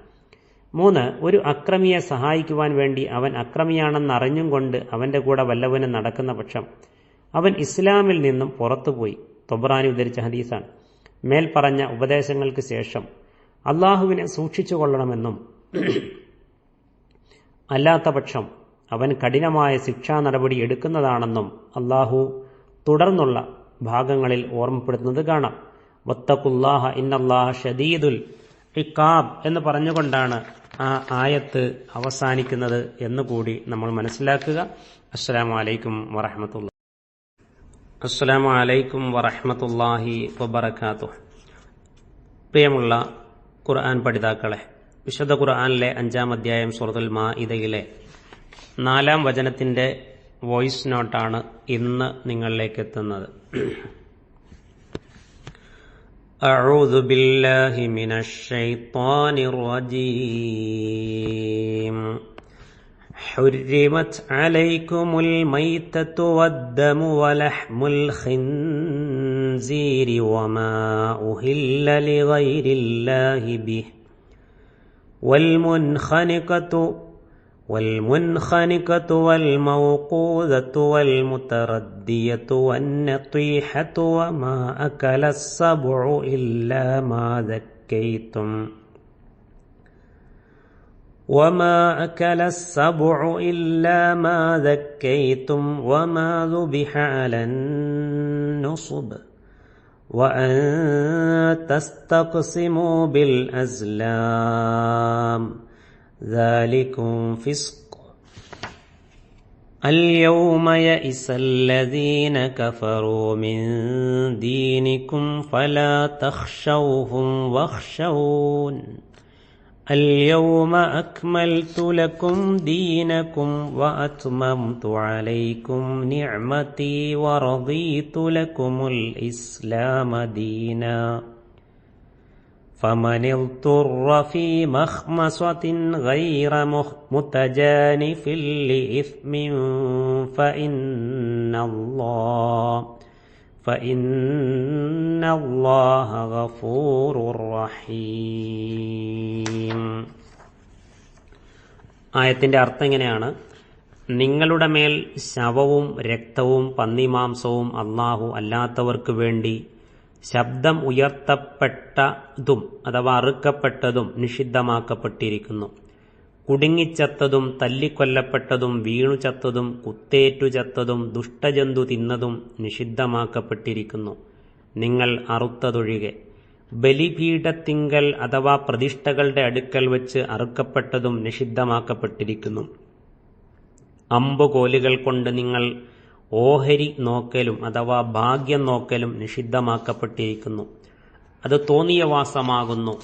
Speaker 1: 3 ഒരു അക്രമിയെ സഹായിക്കുവാൻ വേണ്ടി അവൻ അക്രമിയാണെന്നറിഞ്ഞും കൊണ്ട് അവന്റെ കൂടെ വല്ലവനും നടക്കുന്ന പക്ഷം അവൻ ഇസ്ലാമിൽ നിന്നും പുറത്തുപോയി. തൊബ്രാനി ഉദ്ധരിച്ച ഹദീസാണ്. മേൽപ്പറഞ്ഞ ഉപദേശങ്ങൾക്ക് ശേഷം അള്ളാഹുവിനെ സൂക്ഷിച്ചുകൊള്ളണമെന്നും അല്ലാത്ത പക്ഷം അവൻ കഠിനമായ ശിക്ഷാ നടപടി എടുക്കുന്നതാണെന്നും അള്ളാഹു തുടർന്നുള്ള ഭാഗങ്ങളിൽ ഓർമ്മപ്പെടുത്തുന്നത് കാണാം. വത്തഖുല്ലാഹ ഇന്നല്ലാഹ ഷദീദുൽ ഇഖാബ് എന്ന് പറഞ്ഞുകൊണ്ടാണ് ആ ആയത്ത് അവസാനിക്കുന്നത് എന്നുകൂടി നമ്മൾ മനസ്സിലാക്കുക. അസ്സലാമു അലൈക്കും വറഹ്മത്തുള്ളാഹി. അസ്സലാമു അലൈക്കും വറഹ്മത്തുള്ളാഹി വബറകാതുഹു. പ്രിയമുള്ള ഖുർആൻ പഠിതാക്കളെ, വിശുദ്ധ ഖുർആനിലെ 5-ാം അധ്യായം സൂറത്തുൽ മാഇദയിലെ 4-ാം വചനത്തിന്റെ വോയിസ് നോട്ടാണ് ഇന്ന് നിങ്ങളിലേക്ക് എത്തുന്നത്. അഊദു ബില്ലാഹി മിനശ് ശൈത്വാനിർ റജീം. حرمت عليكم الميتة والدم ولحم الخنزير وما أهل لغير الله به والمنخنقة والموقوذة والمتردية والنطيحة وما أكل السبع إلا ما ذكيتم وما ذبح على النصب وأن تستقسموا بالأزلام ذلكم فسق. اليوم يئس الذين كفروا من دينكم فلا تخشوهم واخشون اليوم أكملت لكم دينكم وأتممت عليكم نعمتي ورضيت لكم الإسلام دينا فمن اضطر في مخمصة غير متجانف لإثم فإن الله غفور رحيم. ആയത്തിന്റെ അർത്ഥം ഇങ്ങനെയാണ്: നിങ്ങളുടെ മേൽ ശവവും രക്തവും പന്നിമാംസവും അല്ലാഹു അല്ലാത്തവർക്ക് വേണ്ടി ശബ്ദം ഉയർത്തപ്പെട്ടതും അഥവാ അറുക്കപ്പെട്ടതും നിഷിദ്ധമാക്കപ്പെട്ടിരിക്കുന്നു. കുടുങ്ങിച്ചത്തതും തല്ലിക്കൊല്ലപ്പെട്ടതും വീണുചത്തതും കുത്തേറ്റുചത്തതും ദുഷ്ടജന്തു തിന്നതും നിഷിദ്ധമാക്കപ്പെട്ടിരിക്കുന്നു, നിങ്ങൾ അറുത്തതൊഴികെ. ബലിപീഠത്തിങ്കൽ അഥവാ പ്രതിഷ്ഠകളുടെ അടുക്കൽ വെച്ച് അറുക്കപ്പെട്ടതും നിഷിദ്ധമാക്കപ്പെട്ടിരിക്കുന്നു. അമ്പുകോലുകൾ കൊണ്ട് നിങ്ങൾ ഓഹരി നോക്കലും അഥവാ ഭാഗ്യം നോക്കലും നിഷിദ്ധമാക്കപ്പെട്ടിരിക്കുന്നു, അത് തോന്നിയവാസമാകുന്നു.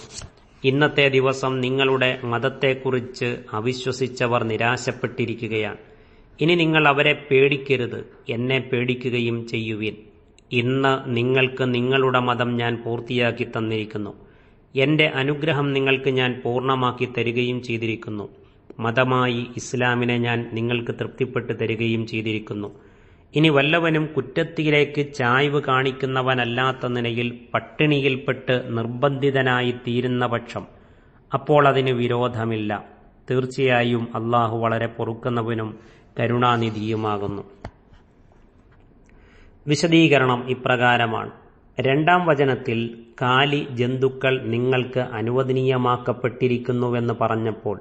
Speaker 1: ഇന്നത്തെ ദിവസം നിങ്ങളുടെ മതത്തെക്കുറിച്ച് അവിശ്വസിച്ചവർ നിരാശപ്പെട്ടിരിക്കുകയാണ്. ഇനി നിങ്ങൾ അവരെ പേടിക്കരുത്, എന്നെ പേടിക്കുകയും ചെയ്യുവിൻ. ഇന്ന് നിങ്ങൾക്ക് നിങ്ങളുടെ മതം ഞാൻ പൂർത്തിയാക്കി തന്നിരിക്കുന്നു. എന്റെ അനുഗ്രഹം നിങ്ങൾക്ക് ഞാൻ പൂർണ്ണമാക്കി തരികയും ചെയ്തിരിക്കുന്നു. മതമായി ഇസ്ലാമിനെ ഞാൻ നിങ്ങൾക്ക് തൃപ്തിപ്പെട്ട് തരികയും ചെയ്തിരിക്കുന്നു. ഇനി വല്ലവനും കുറ്റത്തിലേക്ക് ചായ്വ് കാണിക്കുന്നവനല്ലാത്ത നിലയിൽ പട്ടിണിയിൽപ്പെട്ട് നിർബന്ധിതനായി തീരുന്ന പക്ഷം അപ്പോൾ അതിന് വിരോധമില്ല. തീർച്ചയായും അല്ലാഹു വളരെ പൊറുക്കുന്നവനും കരുണാനിധിയുമാകുന്നു. വിശദീകരണം ഇപ്രകാരമാണ്. 2-ാം വചനത്തിൽ കാലി ജന്തുക്കൾ നിങ്ങൾക്ക് അനുവദനീയമാക്കപ്പെട്ടിരിക്കുന്നുവെന്ന് പറഞ്ഞപ്പോൾ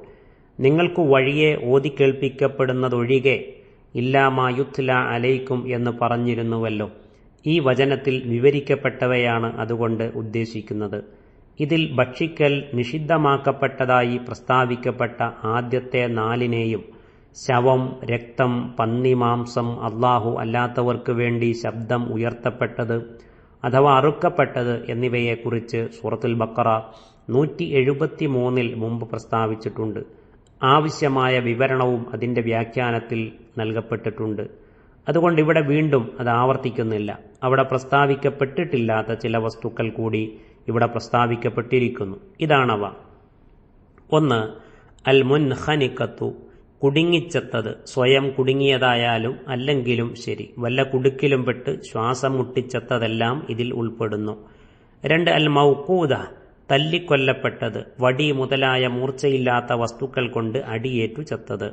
Speaker 1: നിങ്ങൾക്ക് വഴിയെ ഓതിക്കേൾപ്പിക്കപ്പെടുന്നതൊഴികെ ഇല്ലാമാ യുത്ല അലൈക്കും എന്ന് പറഞ്ഞിരുന്നുവല്ലോ. ഈ വചനത്തിൽ വിവരിക്കപ്പെട്ടവയാണ് അതുകൊണ്ട് ഉദ്ദേശിക്കുന്നത്. ഇതിൽ ഭക്ഷിക്കൽ നിഷിദ്ധമാക്കപ്പെട്ടതായി പ്രസ്താവിക്കപ്പെട്ട ആദ്യത്തെ 4-നെയും ശവം, രക്തം, പന്നിമാംസം, അല്ലാഹു അല്ലാത്തവർക്ക് വേണ്ടി ശബ്ദം ഉയർത്തപ്പെട്ടത് അഥവാ അറുക്കപ്പെട്ടത് എന്നിവയെക്കുറിച്ച് സൂറത്തുൽ ബഖറ 173 മുമ്പ് പ്രസ്താവിച്ചിട്ടുണ്ട്. ആവശ്യമായ വിവരണവും അതിന്റെ വ്യാഖ്യാനത്തിൽ നൽകപ്പെട്ടിട്ടുണ്ട്. അതുകൊണ്ട് ഇവിടെ വീണ്ടും അത് ആവർത്തിക്കുന്നില്ല. അവിടെ പ്രസ്താവിക്കപ്പെട്ടിട്ടില്ലാത്ത ചില വസ്തുക്കൾ കൂടി ഇവിടെ പ്രസ്താവിക്കപ്പെട്ടിരിക്കുന്നു. ഇതാണവ. 1. അൽ മുൻഖനിഖത്തു, കുടുങ്ങിച്ചത്തത്. സ്വയം കുടുങ്ങിയതായാലും അല്ലെങ്കിലും ശരി, വല്ല കുടുക്കിലും പെട്ട് ശ്വാസം മുട്ടിച്ചത്തതെല്ലാം ഇതിൽ ഉൾപ്പെടുന്നു. 2. അൽ മൗഖൂദ, തല്ലിക്കൊല്ലപ്പെട്ടത്. വടി മുതലായ മൂർച്ചയില്ലാത്ത വസ്തുക്കൾ കൊണ്ട് അടിയേറ്റു ചത്തത്.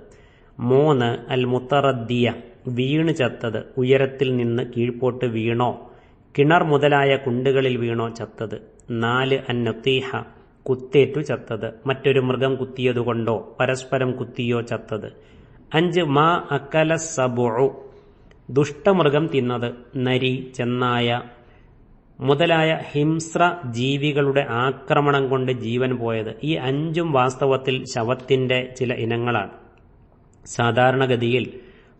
Speaker 1: 3. അൽ മുത്തറദ്ദിയ, വീണ് ചത്തത്. ഉയരത്തിൽ നിന്ന് കീഴ്പോട്ട് വീണോ കിണർ മുതലായ കുണ്ടുകളിൽ വീണോ ചത്തത്. 4. അൻ നതീഹ, കുത്തേറ്റു ചത്തത്. മറ്റൊരു മൃഗം കുത്തിയതുകൊണ്ടോ പരസ്പരം കുത്തിയോ ചത്തത്. 5. മാ അക്കല സബുഉ, ദുഷ്ടമൃഗം തിന്നത്. നരി, ചെന്നായ, മുതലായ ഹിംസ്ര ജീവികളുടെ ആക്രമണം കൊണ്ട് ജീവൻ പോയത്. ഈ 5ഉം വാസ്തവത്തിൽ ശവത്തിന്റെ ചില ഇനങ്ങളാണ്. സാധാരണഗതിയിൽ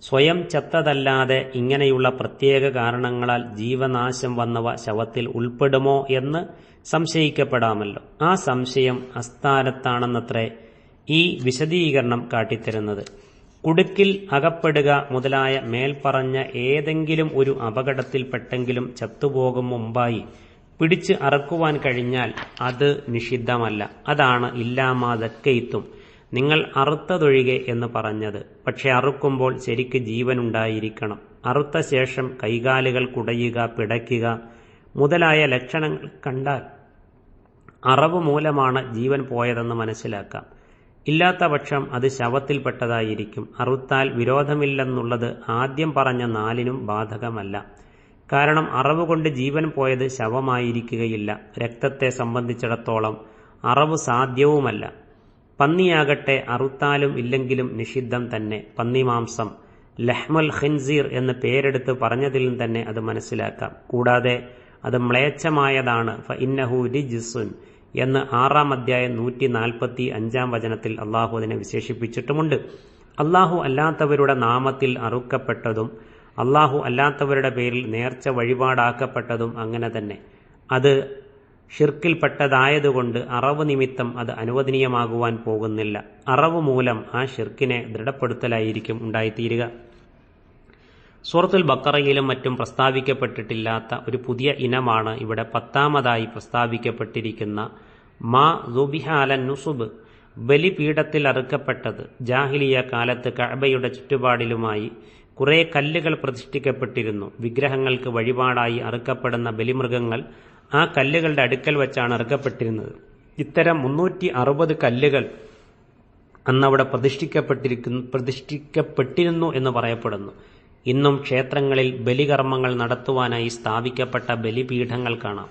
Speaker 1: സ്വയം ചത്തതല്ലാതെ ഇങ്ങനെയുള്ള പ്രത്യേക കാരണങ്ങളാൽ ജീവനാശം വന്നവ ശവത്തിൽ ഉൾപ്പെടുമോ എന്ന് സംശയിക്കപ്പെടാമല്ലോ. ആ സംശയം അസ്ഥാനത്താണെന്നത്രേ ഈ വിശദീകരണം കാട്ടിത്തരുന്നത്. കുടുക്കിൽ അകപ്പെടുക മുതലായ മേൽപ്പറഞ്ഞ ഏതെങ്കിലും ഒരു അപകടത്തിൽപ്പെട്ടെങ്കിലും ചത്തുപോകും മുമ്പായി പിടിച്ച് അറുക്കുവാൻ കഴിഞ്ഞാൽ അത് നിഷിദ്ധമല്ല. അതാണ് ഇല്ലാമാ ദക്കയിത്തും, നിങ്ങൾ അറുത്തതൊഴികെ എന്ന് പറഞ്ഞത്. പക്ഷെ അറുക്കുമ്പോൾ ശരിക്ക് ജീവനുണ്ടായിരിക്കണം. അറുത്ത ശേഷം കൈകാലുകൾ കുടയുക, പിടയ്ക്കുക മുതലായ ലക്ഷണങ്ങൾ കണ്ടാൽ അറവ് മൂലമാണ് ജീവൻ പോയതെന്ന് മനസ്സിലാക്കാം. ഇല്ലാത്ത പക്ഷം അത് ശവത്തിൽപ്പെട്ടതായിരിക്കും. അറുത്താൽ വിരോധമില്ലെന്നുള്ളത് ആദ്യം പറഞ്ഞ 4നും ബാധകമല്ല. കാരണം അറവ് കൊണ്ട് ജീവൻ പോയത് ശവമായിരിക്കുകയില്ല. രക്തത്തെ സംബന്ധിച്ചിടത്തോളം അറവ് സാധ്യവുമല്ല. പന്നിയാകട്ടെ അറുത്താലും ഇല്ലെങ്കിലും നിഷിദ്ധം തന്നെ. പന്നിമാംസം ലഹ്മുൽ ഖിൻസീർ എന്ന് പേരെടുത്ത് പറഞ്ഞതിൽ തന്നെ അത് മനസ്സിലാക്കാം. കൂടാതെ അത് മ്ലേച്ഛമായതാണ്. ഫഇന്നഹു റിജ്സുൻ എന്ന് 6-ാം അധ്യായം 145-ാം വചനത്തിൽ അള്ളാഹു അതിനെ വിശേഷിപ്പിച്ചിട്ടുമുണ്ട്. അള്ളാഹു അല്ലാത്തവരുടെ നാമത്തിൽ അറുക്കപ്പെട്ടതും അള്ളാഹു അല്ലാത്തവരുടെ പേരിൽ നേർച്ച വഴിപാടാക്കപ്പെട്ടതും അങ്ങനെ തന്നെ. അത് ഷിർക്കിൽപ്പെട്ടതായതുകൊണ്ട് അറവ് നിമിത്തം അത് അനുവദനീയമാകുവാൻ പോകുന്നില്ല. അറവ് മൂലം ആ ഷിർക്കിനെ ദൃഢപ്പെടുത്തലായിരിക്കും ഉണ്ടായിത്തീരുക. സൂറത്തുൽ ബഖറയിലും മറ്റും പ്രസ്താവിക്കപ്പെട്ടിട്ടില്ലാത്ത ഒരു പുതിയ ഇനമാണ് ഇവിടെ 10ാമതായി പ്രസ്താവിക്കപ്പെട്ടിരിക്കുന്ന മാ ദുബിഹ അലൻ നുസുബ്, ബലിപീഠത്തിൽ അറുക്കപ്പെട്ടത്. ജാഹിലിയ കാലത്ത് കഅബയുടെ ചുറ്റുപാടിലുമായി കുറെ കല്ലുകൾ പ്രതിഷ്ഠിക്കപ്പെട്ടിരുന്നു. വിഗ്രഹങ്ങൾക്ക് വഴിപാടായി അറുക്കപ്പെടുന്ന ബലിമൃഗങ്ങൾ ആ കല്ലുകളുടെ അടുക്കൽ വെച്ചാണ് അറുക്കപ്പെട്ടിരുന്നത്. ഇത്തരം 360 കല്ലുകൾ അന്നവിടെ പ്രതിഷ്ഠിക്കപ്പെട്ടിരുന്നു എന്ന് പറയപ്പെടുന്നു. ഇന്നും ക്ഷേത്രങ്ങളിൽ ബലികർമ്മങ്ങൾ നടത്തുവാനായി സ്ഥാപിക്കപ്പെട്ട ബലിപീഠങ്ങൾ കാണാം.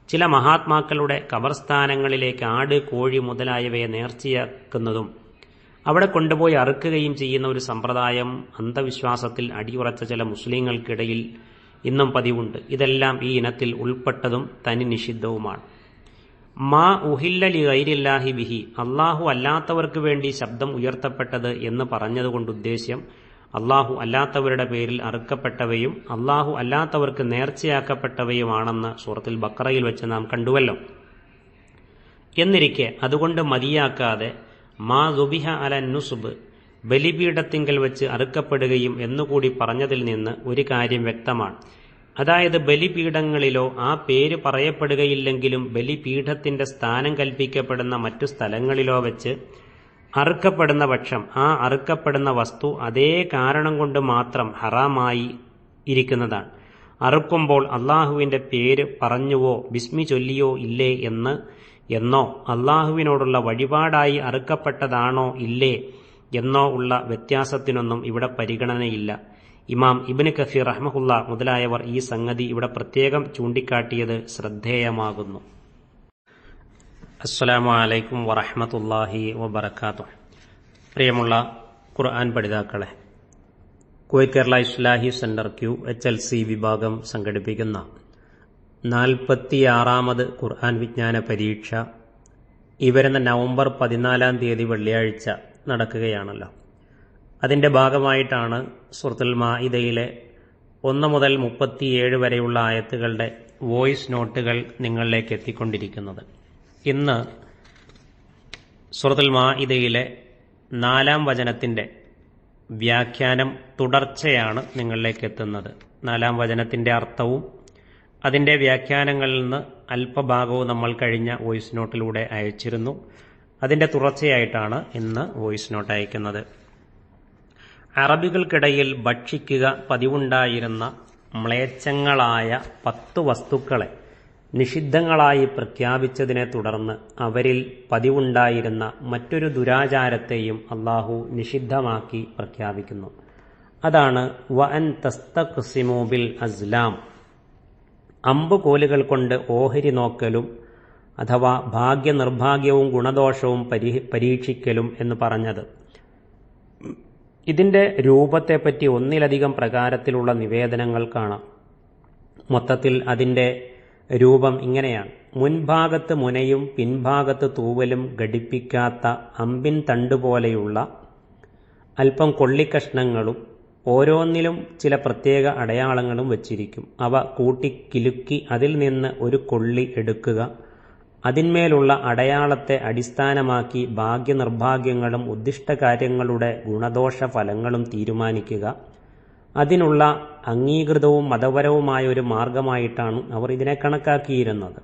Speaker 1: ചില മഹാത്മാക്കളുടെ കബർസ്ഥാനങ്ങളിലേക്ക് ആട്, കോഴി മുതലായവയെ നേർച്ചയാക്കുന്നതും അവിടെ കൊണ്ടുപോയി അറുക്കുകയും ചെയ്യുന്ന ഒരു സമ്പ്രദായം അന്ധവിശ്വാസത്തിൽ അടിയുറച്ച ചില മുസ്ലിങ്ങൾക്കിടയിൽ ഇന്നും പതിവുണ്ട്. ഇതെല്ലാം ഈ ഇനത്തിൽ ഉൾപ്പെട്ടതും തനി നിഷിദ്ധവുമാണ്. മാ ഉഹില്ല ലി ഗൈരില്ലാഹി ബിഹി, അള്ളാഹു അല്ലാത്തവർക്ക് വേണ്ടി ശബ്ദം ഉയർത്തപ്പെട്ടത് എന്ന് പറഞ്ഞതുകൊണ്ട് ഉദ്ദേശ്യം അള്ളാഹു അല്ലാത്തവരുടെ പേരിൽ അറുക്കപ്പെട്ടവയും അള്ളാഹു അല്ലാത്തവർക്ക് നേർച്ചയാക്കപ്പെട്ടവയുമാണെന്ന് സൂറത്തുൽ ബഖറയിൽ വെച്ച് നാം കണ്ടുവല്ലോ. എന്നിരിക്കെ അതുകൊണ്ട് മതിയാക്കാതെ മാ ദുബിഹ അലൻ നുസുബ്, ബലിപീഠത്തിങ്കൽ വെച്ച് അറുക്കപ്പെടുകയും എന്നുകൂടി പറഞ്ഞതിൽ നിന്ന് ഒരു കാര്യം വ്യക്തമാണ്. അതായത് ബലിപീഠങ്ങളിലോ ആ പേര് പറയപ്പെടുകയില്ലെങ്കിലും ബലിപീഠത്തിന്റെ സ്ഥാനം കൽപ്പിക്കപ്പെടുന്ന മറ്റു സ്ഥലങ്ങളിലോ വെച്ച് അറുക്കപ്പെടുന്ന പക്ഷം ആ അറുക്കപ്പെടുന്ന വസ്തു അതേ കാരണം കൊണ്ട് മാത്രം ഹറാമായി ഇരിക്കുന്നതാണ്. അറുക്കുമ്പോൾ അള്ളാഹുവിന്റെ പേര് പറഞ്ഞുവോ ബിസ്മി ചൊല്ലിയോ ഇല്ലേ എന്നോ അള്ളാഹുവിനോടുള്ള വഴിപാടായി അറുക്കപ്പെട്ടതാണോ ഇല്ലേ എന്നോ ഉള്ള വ്യത്യാസത്തിനൊന്നും ഇവിടെ പരിഗണനയില്ല. ഇമാം ഇബ്നു കസീർ റഹ്മഹുല്ലാ മുതലായവർ ഈ സംഗതി ഇവിടെ പ്രത്യേകം ചൂണ്ടിക്കാട്ടിയത് ശ്രദ്ധേയമാകുന്നു. അസ്സലാമു അലൈക്കും വറഹ്മത്തുള്ളാഹി വബറകാതുഹു. പ്രിയമുള്ള ഖുർആൻ പഠിതാക്കളെ, കുവൈറ്റ് കേരള ഇസ്ലാഹി സെന്റർ QHLC വിഭാഗം സംഘടിപ്പിക്കുന്ന 46ാമത് ഖുർആൻ വിജ്ഞാന പരീക്ഷ ഈ വരുന്ന നവംബർ 14-ാം തീയതി വെള്ളിയാഴ്ച നടക്കുകയാണല്ലോ. അതിന്റെ ഭാഗമായിട്ടാണ് സൂറത്തുൽ മാഇദയിലെ 1 മുതൽ 37 വരെയുള്ള ആയത്തുകളുടെ വോയിസ് നോട്ടുകൾ നിങ്ങളിലേക്ക് എത്തിക്കൊണ്ടിരിക്കുന്നത്. ഇന്ന് സൂറത്തുൽ മാഇദയിലെ 4-ാം വചനത്തിന്റെ വ്യാഖ്യാനം തുടർച്ചയാണ് നിങ്ങളിലേക്ക് എത്തുന്നത്. 4-ാം വചനത്തിന്റെ അർത്ഥവും അതിന്റെ വ്യാഖ്യാനങ്ങളിൽ നിന്ന് അല്പഭാഗവും നമ്മൾ കഴിഞ്ഞ വോയിസ് നോട്ടിലൂടെ അയച്ചിരുന്നു. അതിന്റെ തുടർച്ചയായിട്ടാണ് ഇന്ന് വോയിസ് നോട്ട് അയക്കുന്നത്. അറബികൾക്കിടയിൽ ഭക്ഷിക്കുക പതിവുണ്ടായിരുന്ന മ്ലേച്ഛങ്ങളായ 10 വസ്തുക്കളെ നിഷിദ്ധങ്ങളായി പ്രഖ്യാപിച്ചതിനെ തുടർന്ന് അവരിൽ പതിവുണ്ടായിരുന്ന മറ്റൊരു ദുരാചാരത്തെയും അള്ളാഹു നിഷിദ്ധമാക്കി പ്രഖ്യാപിക്കുന്നു. അതാണ് വഅൻ തസ്തഖ്സിമു ബിൽ അസ്ലാം, അമ്പുകോലുകൾ കൊണ്ട് ഓഹരി നോക്കലും അഥവാ ഭാഗ്യനിർഭാഗ്യവും ഗുണദോഷവും പരീക്ഷിക്കലും എന്ന് പറഞ്ഞത്. ഇതിന്റെ രൂപത്തെപ്പറ്റി ഒന്നിലധികം പ്രകാരത്തിലുള്ള നിവേദനങ്ങൾ കാണാം. മൊത്തത്തിൽ അതിന്റെ രൂപം ഇങ്ങനെയാണ്: മുൻഭാഗത്ത് മുനയും പിൻഭാഗത്ത് തൂവലും ഘടിപ്പിക്കാത്ത അമ്പിൻ തണ്ടുപോലെയുള്ള അല്പം കൊള്ളിക്കഷ്ണങ്ങളും ഓരോന്നിലും ചില പ്രത്യേക അടയാളങ്ങളും വച്ചിരിക്കും. അവ കൂട്ടിക്കിലുക്കി അതിൽ നിന്ന് ഒരു കൊള്ളി എടുക്കുക. അതിന്മേലുള്ള അടയാളത്തെ അടിസ്ഥാനമാക്കി ഭാഗ്യനിർഭാഗ്യങ്ങളും ഉദ്ദിഷ്ടകാര്യങ്ങളുടെ ഗുണദോഷ ഫലങ്ങളും തീരുമാനിക്കുക. അതിനുള്ള അംഗീകൃതവും മതപരവുമായ ഒരു മാർഗമായിട്ടാണ് അവർ ഇതിനെ കണക്കാക്കിയിരുന്നത്.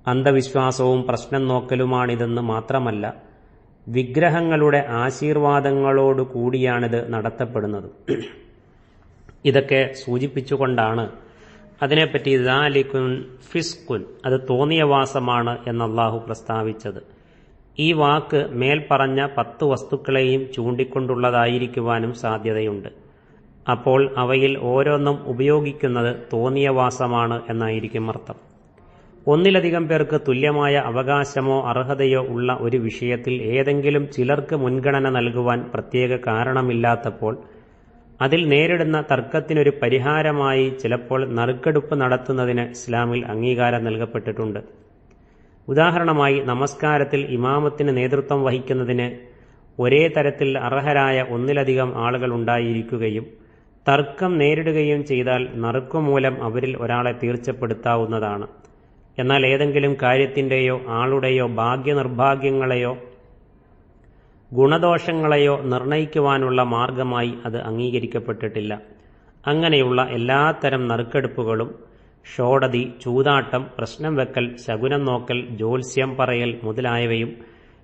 Speaker 1: അന്ധവിശ്വാസവും പ്രശ്നം നോക്കലുമാണിതെന്ന് മാത്രമല്ല, വിഗ്രഹങ്ങളുടെ ആശീർവാദങ്ങളോട് കൂടിയാണിത് നടത്തപ്പെടുന്നത്. ഇതൊക്കെ സൂചിപ്പിച്ചുകൊണ്ടാണ് അതിനെപ്പറ്റി ദാലികുൻ ഫിസ്കുൻ, അത് തോന്നിയവാസമാണ് എന്ന് അല്ലാഹു പ്രസ്താവിച്ചത്. ഈ വാക്ക് മേൽപ്പറഞ്ഞ 10 വസ്തുക്കളെയും ചൂണ്ടിക്കൊണ്ടുള്ളതായിരിക്കുവാനും സാധ്യതയുണ്ട്. അപ്പോൾ അവയിൽ ഓരോന്നും ഉപയോഗിക്കുന്നത് തോന്നിയവാസമാണ് എന്നായിരിക്കും അർത്ഥം. ഒന്നിലധികം പേർക്ക് തുല്യമായ അവകാശമോ അർഹതയോ ഉള്ള ഒരു വിഷയത്തിൽ ഏതെങ്കിലും ചിലർക്ക് മുൻഗണന നൽകുവാൻ പ്രത്യേക കാരണമില്ലാത്തപ്പോൾ അതിൽ നേരിടുന്ന തർക്കത്തിനൊരു പരിഹാരമായി ചിലപ്പോൾ നറുക്കെടുപ്പ് നടത്തുന്നതിന് ഇസ്ലാമിൽ അംഗീകാരം നൽകപ്പെട്ടിട്ടുണ്ട്. ഉദാഹരണമായി, നമസ്കാരത്തിൽ ഇമാമത്തിന് നേതൃത്വം വഹിക്കുന്നതിന് ഒരേ തരത്തിൽ അർഹരായ ഒന്നിലധികം ആളുകൾ ഉണ്ടായിരിക്കുകയും തർക്കം നേരിടുകയും ചെയ്താൽ നറുക്കുമൂലം അവരിൽ ഒരാളെ തീർച്ചപ്പെടുത്താവുന്നതാണ്. എന്നാൽ ഏതെങ്കിലും കാര്യത്തിൻ്റെയോ ആളുടെയോ ഭാഗ്യനിർഭാഗ്യങ്ങളെയോ ഗുണദോഷങ്ങളെയോ നിർണയിക്കുവാനുള്ള മാർഗമായി അത് അംഗീകരിക്കപ്പെട്ടിട്ടില്ല. അങ്ങനെയുള്ള എല്ലാത്തരം നറുക്കെടുപ്പുകളും ഷോഡതി, ചൂതാട്ടം, പ്രശ്നം വെക്കൽ, ശകുനം നോക്കൽ, ജ്യോത്സ്യം പറയൽ മുതലായവയും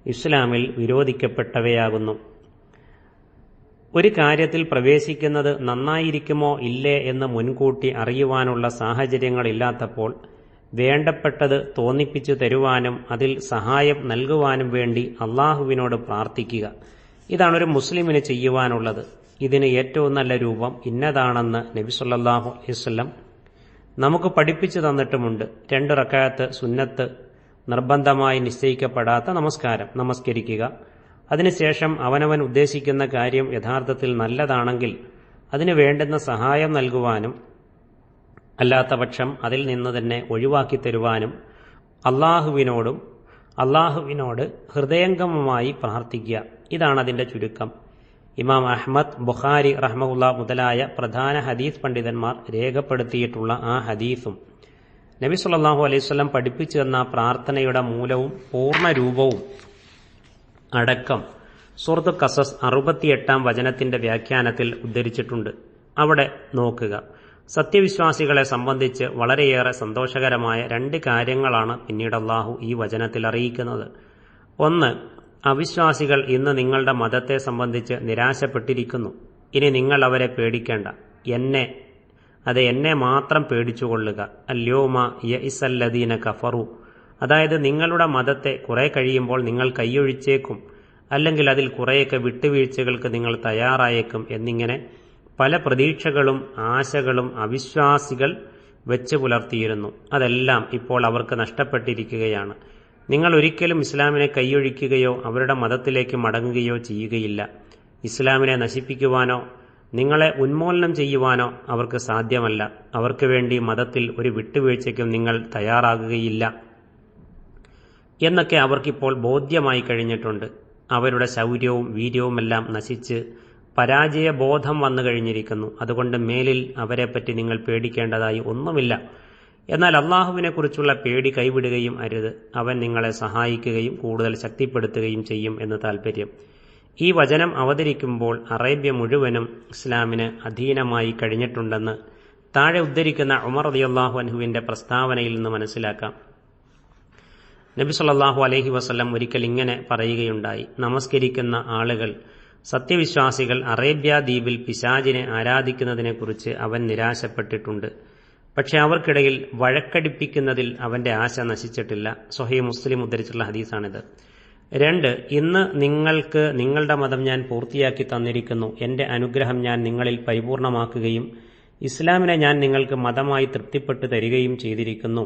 Speaker 1: ഇസ്ലാമിൽ വിരോധിക്കപ്പെട്ടവയാകുന്നു. ഒരു കാര്യത്തിൽ പ്രവേശിക്കുന്നത് നന്നായിരിക്കുമോ ഇല്ലേ എന്ന് മുൻകൂട്ടി അറിയുവാനുള്ള സാഹചര്യങ്ങളില്ലാത്തപ്പോൾ വേണ്ടപ്പെട്ടത് തോന്നിപ്പിച്ചു തരുവാനും അതിൽ സഹായം നൽകുവാനും വേണ്ടി അള്ളാഹുവിനോട് പ്രാർത്ഥിക്കുക. ഇതാണൊരു മുസ്ലിമിന് ചെയ്യുവാനുള്ളത്. ഇതിന് ഏറ്റവും നല്ല രൂപം ഇന്നതാണെന്ന് നബി സല്ലല്ലാഹു അലൈഹി വസല്ലം നമുക്ക് പഠിപ്പിച്ചു തന്നിട്ടുമുണ്ട്. 2 റക്അത്ത് സുന്നത്ത് നിർബന്ധമായി നിശ്ചയിക്കപ്പെടാത്ത നമസ്കാരം നമസ്കരിക്കുക. അതിനുശേഷം അവനവൻ ഉദ്ദേശിക്കുന്ന കാര്യം യഥാർത്ഥത്തിൽ നല്ലതാണെങ്കിൽ അതിന് വേണ്ടുന്ന സഹായം നൽകുവാനും അല്ലാത്തപക്ഷം അതിൽ നിന്ന് തന്നെ ഒഴിവാക്കി തരുവാനും അള്ളാഹുവിനോട് ഹൃദയംഗമമായി പ്രാർത്ഥിക്കുക. ഇതാണ് അതിൻ്റെ ചുരുക്കം. ഇമാം അഹ്മദ്, ബുഖാരി റഹ്മഹുല്ലാ മുതലായ പ്രധാന ഹദീസ് പണ്ഡിതന്മാർ രേഖപ്പെടുത്തിയിട്ടുള്ള ആ ഹദീസും നബി സല്ലല്ലാഹു അലൈഹി വസല്ലം പഠിപ്പിച്ചു തന്ന പ്രാർത്ഥനയുടെ മൂലവും പൂർണ്ണ രൂപവും അടക്കം സൂറത്ത് ഖസസ് 68-ാം വചനത്തിന്റെ വ്യാഖ്യാനത്തിൽ ഉദ്ധരിച്ചിട്ടുണ്ട്. അവിടെ നോക്കുക. സത്യവിശ്വാസികളെ സംബന്ധിച്ച് വളരെയേറെ സന്തോഷകരമായ 2 കാര്യങ്ങളാണ് പിന്നീട് അല്ലാഹു ഈ വചനത്തിൽ അറിയിക്കുന്നത്. ഒന്ന്, അവിശ്വാസികൾ ഇന്ന് നിങ്ങളുടെ മതത്തെ സംബന്ധിച്ച് നിരാശപ്പെട്ടിരിക്കുന്നു. ഇനി നിങ്ങൾ അവരെ പേടിക്കേണ്ട, എന്നെ മാത്രം പേടിച്ചുകൊള്ളുക. അല്യോമ യഇസല്ലദീന കഫറു, അതായത് നിങ്ങളുടെ മതത്തെ കുറെ കഴിയുമ്പോൾ നിങ്ങൾ കൈയൊഴിച്ചേക്കും, അല്ലെങ്കിൽ അതിൽ കുറേയൊക്കെ വിട്ടുവീഴ്ചകൾക്ക് നിങ്ങൾ തയ്യാറായേക്കും എന്നിങ്ങനെ പല പ്രതീക്ഷകളും ആശകളും അവിശ്വാസികൾ വെച്ച് പുലർത്തിയിരുന്നു. അതെല്ലാം ഇപ്പോൾ അവർക്ക് നഷ്ടപ്പെട്ടിരിക്കുകയാണ്. നിങ്ങൾ ഒരിക്കലും ഇസ്ലാമിനെ കൈയൊഴിക്കുകയോ അവരുടെ മതത്തിലേക്ക് മടങ്ങുകയോ ചെയ്യുകയില്ല. ഇസ്ലാമിനെ നശിപ്പിക്കുവാനോ നിങ്ങളെ ഉന്മൂലനം ചെയ്യുവാനോ അവർക്ക് സാധ്യമല്ല. അവർക്ക് വേണ്ടി മതത്തിൽ ഒരു വിട്ടുവീഴ്ചയ്ക്കും നിങ്ങൾ തയ്യാറാകുകയില്ല എന്നൊക്കെ അവർക്കിപ്പോൾ ബോധ്യമായി കഴിഞ്ഞിട്ടുണ്ട്. അവരുടെ ശൗര്യവും വീര്യവുമെല്ലാം നശിച്ച് പരാജയബോധം വന്നു കഴിഞ്ഞിരിക്കുന്നു. അതുകൊണ്ട് മേലിൽ അവരെപ്പറ്റി നിങ്ങൾ പേടിക്കേണ്ടതായി ഒന്നുമില്ല. എന്നാൽ അള്ളാഹുവിനെക്കുറിച്ചുള്ള പേടി കൈവിടുകയും അരുത്. അവൻ നിങ്ങളെ സഹായിക്കുകയും കൂടുതൽ ശക്തിപ്പെടുത്തുകയും ചെയ്യും എന്ന് താൽപ്പര്യം. ഈ വചനം അവതരിക്കുമ്പോൾ അറേബ്യ മുഴുവനും ഇസ്ലാമിന് അധീനമായി കഴിഞ്ഞിട്ടുണ്ടെന്ന് താഴെ ഉദ്ധരിക്കുന്ന ഉമർ റളിയല്ലാഹു അൻഹുവിന്റെ പ്രസ്താവനയിൽ നിന്ന് മനസ്സിലാക്കാം. നബി സല്ലല്ലാഹു അലൈഹി വസല്ലം ഒരിക്കൽ ഇങ്ങനെ പറയുകയുണ്ടായി: നമസ്കരിക്കുന്ന ആളുകൾ സത്യവിശ്വാസികൾ അറേബ്യ ദ്വീപിൽ പിശാചിനെ ആരാധിക്കുന്നതിനെക്കുറിച്ച് അവൻ നിരാശപ്പെട്ടിട്ടുണ്ട്. പക്ഷെ അവർക്കിടയിൽ വഴക്കടിപ്പിക്കുന്നതിൽ അവന്റെ ആശ നശിച്ചിട്ടില്ല. സ്വഹീഹ് മുസ്ലിം ഉദ്ധരിച്ചുള്ള ഹദീസാണിത്. 2, ഇന്ന് നിങ്ങൾക്ക് നിങ്ങളുടെ മതം ഞാൻ പൂർത്തിയാക്കി തന്നിരിക്കുന്നു. എന്റെ അനുഗ്രഹം ഞാൻ നിങ്ങളിൽ പരിപൂർണമാക്കുകയും ഇസ്ലാമിനെ ഞാൻ നിങ്ങൾക്ക് മതമായി തൃപ്തിപ്പെട്ടു തരികയും ചെയ്തിരിക്കുന്നു.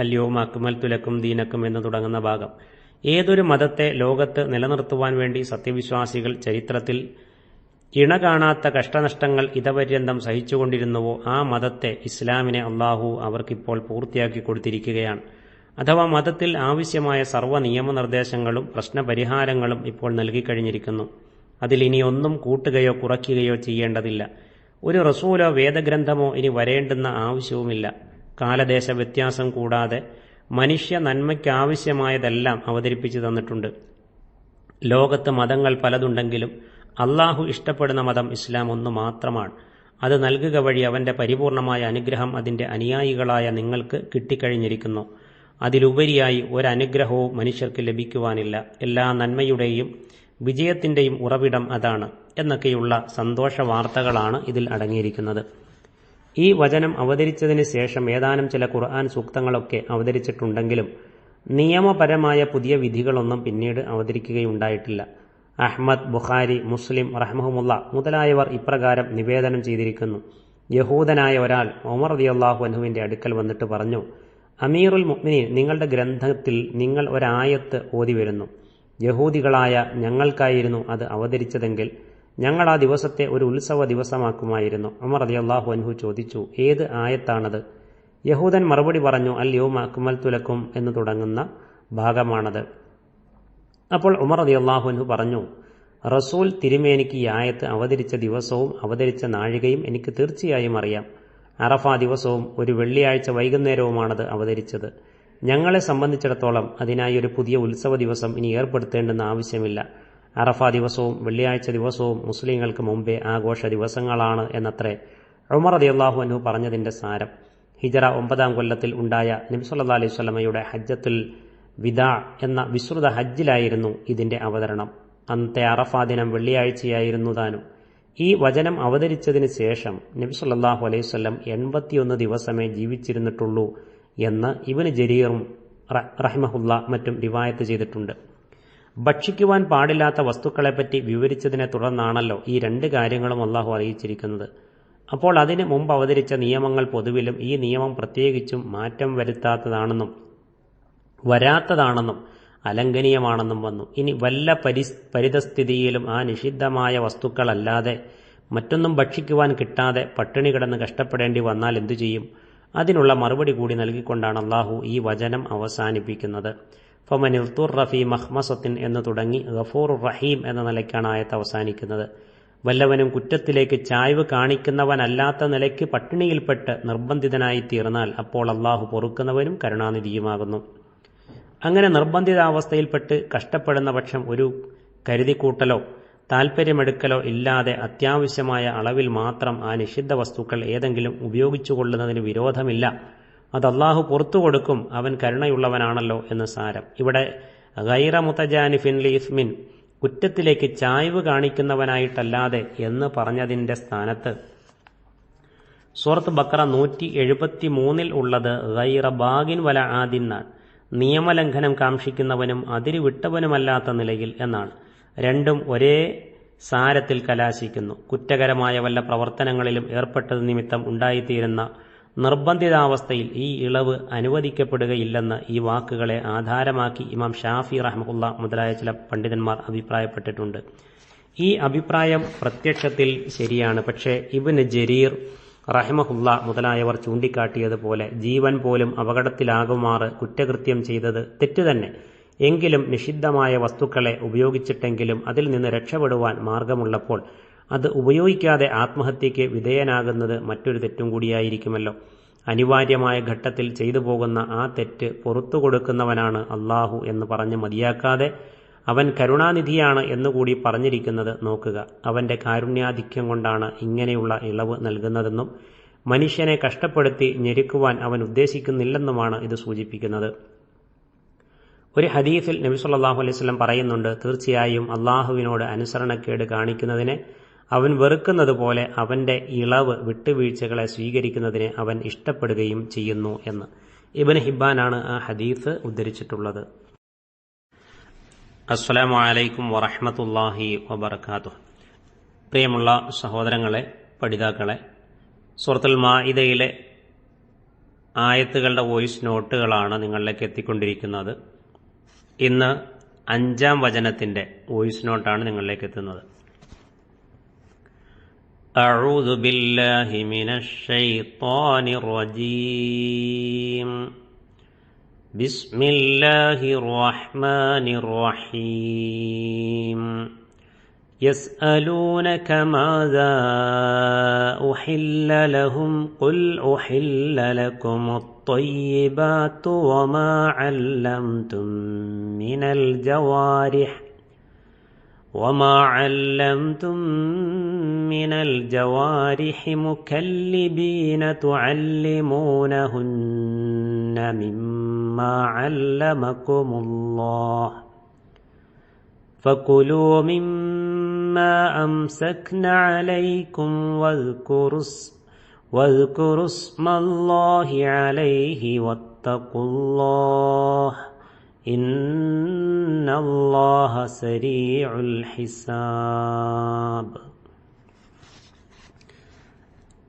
Speaker 1: അല്യോമ അക്മൽതു ലക്കും ദീനക്കും എന്ന് തുടങ്ങുന്ന ഭാഗം. ഏതൊരു മതത്തെ ലോകത്ത് നിലനിർത്തുവാൻ വേണ്ടി സത്യവിശ്വാസികൾ ചരിത്രത്തിൽ ഇണ കാണാത്ത കഷ്ടനഷ്ടങ്ങൾ ഇതപര്യന്തം സഹിച്ചുകൊണ്ടിരുന്നുവോ ആ മതത്തെ, ഇസ്ലാമിനെ അള്ളാഹു അവർക്കിപ്പോൾ പൂർത്തിയാക്കി കൊടുത്തിരിക്കുകയാണ്. അഥവാ മതത്തിൽ ആവശ്യമായ സർവ്വ നിയമനിർദ്ദേശങ്ങളും പ്രശ്നപരിഹാരങ്ങളും ഇപ്പോൾ നൽകിക്കഴിഞ്ഞിരിക്കുന്നു. അതിൽ ഇനി ഒന്നും കൂട്ടുകയോ കുറയ്ക്കുകയോ ചെയ്യേണ്ടതില്ല. ഒരു റസൂലോ വേദഗ്രന്ഥമോ ഇനി വരേണ്ടുന്ന ആവശ്യവുമില്ല. കാലദേശ വ്യത്യാസം കൂടാതെ മനുഷ്യ നന്മയ്ക്കാവശ്യമായതെല്ലാം അവതരിപ്പിച്ചു തന്നിട്ടുണ്ട്. ലോകത്ത് മതങ്ങൾ പലതുണ്ടെങ്കിലും അള്ളാഹു ഇഷ്ടപ്പെടുന്ന മതം ഇസ്ലാം ഒന്നു മാത്രമാണ്. അത് നൽകുക വഴി അവന്റെ പരിപൂർണമായ അനുഗ്രഹം അതിന്റെ അനുയായികളായ നിങ്ങൾക്ക് കിട്ടിക്കഴിഞ്ഞിരിക്കുന്നു. അതിലുപരിയായി ഒരനുഗ്രഹവും മനുഷ്യർക്ക് ലഭിക്കുവാനില്ല. എല്ലാ നന്മയുടെയും വിജയത്തിന്റെയും ഉറവിടം അതാണ് എന്നൊക്കെയുള്ള സന്തോഷ വാർത്തകളാണ് ഇതിൽ അടങ്ങിയിരിക്കുന്നത്. ഈ വചനം അവതരിച്ചതിന് ശേഷം ഏതാനും ചില ഖുർആൻ സൂക്തങ്ങളൊക്കെ അവതരിച്ചിട്ടുണ്ടെങ്കിലും നിയമപരമായ പുതിയ വിധികളൊന്നും പിന്നീട് അവതരിക്കുകയുണ്ടായിട്ടില്ല. അഹ്മദ്, ബുഖാരി, മുസ്ലിം റഹ്മഹുമുള്ള മുതലായവർ ഇപ്രകാരം നിവേദനം ചെയ്തിരിക്കുന്നു. യഹൂദനായ ഒരാൾ ഉമർ റളിയല്ലാഹു അൻഹുവിന്റെ അടുക്കൽ വന്നിട്ട് പറഞ്ഞു, അമീറുൽ മുഅ്മിനീൻ, നിങ്ങളുടെ ഗ്രന്ഥത്തിൽ നിങ്ങൾ ഒരായത്ത് ഓതി വരുന്നു. യഹൂദികളായ ഞങ്ങൾക്കായിരുന്നു അത് അവതരിച്ചതെങ്കിൽ ഞങ്ങൾ ആ ദിവസത്തെ ഒരു ഉത്സവ ദിവസമാക്കുമായിരുന്നു. ഉമർ റളിയല്ലാഹു അൻഹു ചോദിച്ചു, ഏത് ആയത്താണത്? യഹൂദൻ മറുപടി പറഞ്ഞു, അൽ യൗമ അക്മൽതു ലക്കും എന്ന് തുടങ്ങുന്ന ഭാഗമാണത്. അപ്പോൾ ഉമർ റളിയല്ലാഹു അൻഹു പറഞ്ഞു, റസൂൽ തിരുമേനിക്ക് ഈ ആയത്ത് അവതരിച്ച ദിവസവും അവതരിച്ച നാഴികയും എനിക്ക് തീർച്ചയായും അറിയാം. അറഫ ദിവസവും ഒരു വെള്ളിയാഴ്ച വൈകുന്നേരവുമാണത് അവതരിച്ചത്. ഞങ്ങളെ സംബന്ധിച്ചിടത്തോളം അതിനായി ഒരു പുതിയ ഉത്സവ ദിവസം ഇനി ഏർപ്പെടുത്തേണ്ടെന്ന് ആവശ്യമില്ല. അറഫ ദിവസവും വെള്ളിയാഴ്ച ദിവസവും മുസ്ലിങ്ങൾക്ക് മുമ്പേ ആഘോഷ ദിവസങ്ങളാണ് എന്നത്രേ ഉമർ റളിയല്ലാഹു അൻഹു പറഞ്ഞതിന്റെ സാരം. ഹിജറ 9-ാം കൊല്ലത്തിൽ ഉണ്ടായ നബി സല്ലല്ലാഹു അലൈഹി വസല്ലമയുടെ ഹജ്ജത്തുൽ വിദാ എന്ന വിസ്തൃത ഹജ്ജിലായിരുന്നു ഇതിന്റെ അവതരണം. അന്നത്തെ അറഫ ദിനം വെള്ളിയാഴ്ചയായിരുന്നു താനും. ഈ വചനം അവതരിച്ചതിന് ശേഷം നബി സല്ലല്ലാഹു അലൈഹി വസല്ലം 81 ദിവസമേ ജീവിച്ചിരുന്നിട്ടുള്ളൂ എന്ന് ഇബ്നു ജരീറും റഹിമഹുല്ല മറ്റും റിവായത്ത് ചെയ്തിട്ടുണ്ട്. ഭക്ഷിക്കുവാൻ പാടില്ലാത്ത വസ്തുക്കളെപ്പറ്റി വിവരിച്ചതിനെ തുടർന്നാണല്ലോ ഈ രണ്ട് കാര്യങ്ങളും അള്ളാഹു അറിയിച്ചിരിക്കുന്നത്. അപ്പോൾ അതിന് മുമ്പ് അവതരിച്ച നിയമങ്ങൾ പൊതുവിലും ഈ നിയമം പ്രത്യേകിച്ചും മാറ്റം വരാത്തതാണെന്നും അലംഘനീയമാണെന്നും വന്നു. ഇനി വല്ല പരിതസ്ഥിതിയിലും ആ നിഷിദ്ധമായ വസ്തുക്കളല്ലാതെ മറ്റൊന്നും ഭക്ഷിക്കുവാൻ കിട്ടാതെ പട്ടിണി കിടന്ന് കഷ്ടപ്പെടേണ്ടി വന്നാൽ എന്തു ചെയ്യും? അതിനുള്ള മറുപടി കൂടി നൽകിക്കൊണ്ടാണ് അള്ളാഹു ഈ വചനം അവസാനിപ്പിക്കുന്നത്. ഫമൻ ഇർതുറ ഫീ മഖ്മസത്തിൻ എന്ന് തുടങ്ങി ഗഫൂർ റഹീം എന്ന നിലയ്ക്കാണ് ആയത്ത് അവസാനിക്കുന്നത്. വല്ലവനും കുറ്റത്തിലേക്ക് ചായ്വ് കാണിക്കുന്നവനല്ലാത്ത നിലയ്ക്ക് പട്ടിണിയിൽപ്പെട്ട് നിർബന്ധിതനായി തീർന്നാൽ അപ്പോൾ അള്ളാഹു പൊറുക്കുന്നവനും കരുണാനിധിയുമാകുന്നു. അങ്ങനെ നിർബന്ധിതാവസ്ഥയിൽപ്പെട്ട് കഷ്ടപ്പെടുന്ന പക്ഷം ഒരു കരുതിക്കൂട്ടലോ താൽപ്പര്യമെടുക്കലോ ഇല്ലാതെ അത്യാവശ്യമായ അളവിൽ മാത്രം ആ നിഷിദ്ധ വസ്തുക്കൾ ഏതെങ്കിലും ഉപയോഗിച്ചുകൊള്ളുന്നതിന് വിരോധമില്ല. അത് അള്ളാഹു പുറത്തു കൊടുക്കും, അവൻ കരുണയുള്ളവനാണല്ലോ എന്ന് സാരം. ഇവിടെ ഗൈറ മുതജാനിഫിൻ ലിഇസ്മിൻ, കുറ്റത്തിലേക്ക് ചായ്വ് കാണിക്കുന്നവനായിട്ടല്ലാതെ എന്ന് പറഞ്ഞതിന്റെ സ്ഥാനത്ത് സൂറത്ത് ബഖറ 173 ഉള്ളത് ഗൈറ ബാഗിൻ വല ആദിന്നാണ്, നിയമലംഘനം കാക്ഷിക്കുന്നവനും അതിര് വിട്ടവനുമല്ലാത്ത നിലയിൽ എന്നാണ്. രണ്ടും ഒരേ സാരത്തിൽ കലാശിക്കുന്നു. കുറ്റകരമായ വല്ല പ്രവർത്തനങ്ങളിലും ഏർപ്പെട്ടത് നിമിത്തം ഉണ്ടായിത്തീരുന്ന നിർബന്ധിതാവസ്ഥയിൽ ഈ ഇളവ് അനുവദിക്കപ്പെടുകയില്ലെന്ന് ഈ വാക്കുകളെ ആധാരമാക്കി ഇമാം ഷാഫി റഹ്മഹുല്ല മുതലായ ചില പണ്ഡിതന്മാർ അഭിപ്രായപ്പെട്ടിട്ടുണ്ട്. ഈ അഭിപ്രായം പ്രത്യക്ഷത്തിൽ ശരിയാണ്. പക്ഷേ ഇബ്നു ജരീർ റഹിമഹുല്ല മുതലായവർ ചൂണ്ടിക്കാട്ടിയതുപോലെ ജീവൻ പോലും അപകടത്തിലാകുമാറ് കുറ്റകൃത്യം ചെയ്തത് തെറ്റുതന്നെ. എങ്കിലും നിഷിദ്ധമായ വസ്തുക്കളെ ഉപയോഗിച്ചിട്ടെങ്കിലും അതിൽ നിന്ന് രക്ഷപ്പെടുവാൻ മാർഗമുള്ളപ്പോൾ അത് ഉപയോഗിക്കാതെ ആത്മഹത്യയ്ക്ക് വിധേയനാകുന്നത് മറ്റൊരു തെറ്റും കൂടിയായിരിക്കുമല്ലോ. അനിവാര്യമായ ഘട്ടത്തിൽ ചെയ്തു പോകുന്ന ആ തെറ്റ് പുറത്തു കൊടുക്കുന്നവനാണ് അള്ളാഹു എന്ന് പറഞ്ഞ് മതിയാക്കാതെ അവൻ കരുണാനിധിയാണ് എന്നുകൂടി പറഞ്ഞിരിക്കുന്നത് നോക്കുക. അവന്റെ കാരുണ്യാധിക്യം കൊണ്ടാണ് ഇങ്ങനെയുള്ള ഇളവ് നൽകുന്നതെന്നും മനുഷ്യനെ കഷ്ടപ്പെടുത്തി ഞെരുക്കുവാൻ അവൻ ഉദ്ദേശിക്കുന്നില്ലെന്നുമാണ് ഇത് സൂചിപ്പിക്കുന്നത്. ഒരു ഹദീസിൽ നബി സല്ലല്ലാഹു അലൈഹി വസല്ലം പറയുന്നുണ്ട്, തീർച്ചയായും അള്ളാഹുവിനോട് അനുസരണക്കേട് കാണിക്കുന്നതിനെ അവൻ വെറുക്കുന്നത് പോലെ അവന്റെ ഇളവ് വിട്ടുവീഴ്ചകളെ സ്വീകരിക്കുന്നതിനെ അവൻ ഇഷ്ടപ്പെടുകയും ചെയ്യുന്നു എന്ന് ഇബ്നു ഹിബ്ബാനാണ് ആ ഹദീസ് ഉദ്ധരിച്ചിട്ടുള്ളത്. അസ്സലാമു അലൈക്കും വറഹ്മത്തുള്ളാഹി വബറകാതുഹു. പ്രിയമുള്ള സഹോദരങ്ങളെ, പഠിതാക്കളെ, സൂറത്തുൽ മാഇദയിലെ ആയത്തുകളുടെ വോയിസ് നോട്ടുകളാണ് നിങ്ങളിലേക്ക് എത്തിക്കൊണ്ടിരിക്കുന്നത്. ഇന്ന് 5-ാം വചനത്തിന്റെ വോയിസ് നോട്ടാണ് നിങ്ങളിലേക്ക് എത്തുന്നത്. أعوذ بالله من الشيطان الرجيم بسم الله الرحمن الرحيم يسألونك ماذا أحل لهم قل أحل لكم الطيبات وما علمتم من الجوارح مكلبين تعلمونهن مما علمكم الله فكلوا مما أمسكن عليكم واذكروا اسم الله عليه واتقوا الله إن الله سريع الحساب.